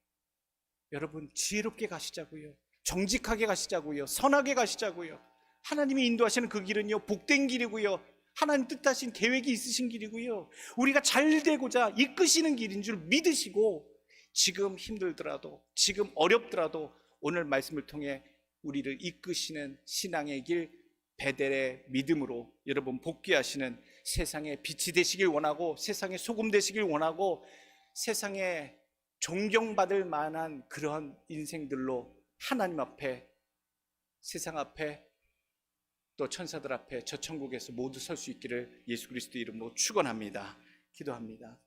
여러분 지혜롭게 가시자고요, 정직하게 가시자고요, 선하게 가시자고요. 하나님이 인도하시는 그 길은요 복된 길이고요, 하나님 뜻하신 계획이 있으신 길이고요, 우리가 잘 되고자 이끄시는 길인 줄 믿으시고, 지금 힘들더라도 지금 어렵더라도 오늘 말씀을 통해 우리를 이끄시는 신앙의 길 베델의 믿음으로 여러분 복귀하시는 세상의 빛이 되시길 원하고, 세상의 소금 되시길 원하고, 세상에 존경받을 만한 그런 인생들로 하나님 앞에, 세상 앞에, 또 천사들 앞에 저 천국에서 모두 설 수 있기를 예수 그리스도 이름으로 축원합니다. 기도합니다.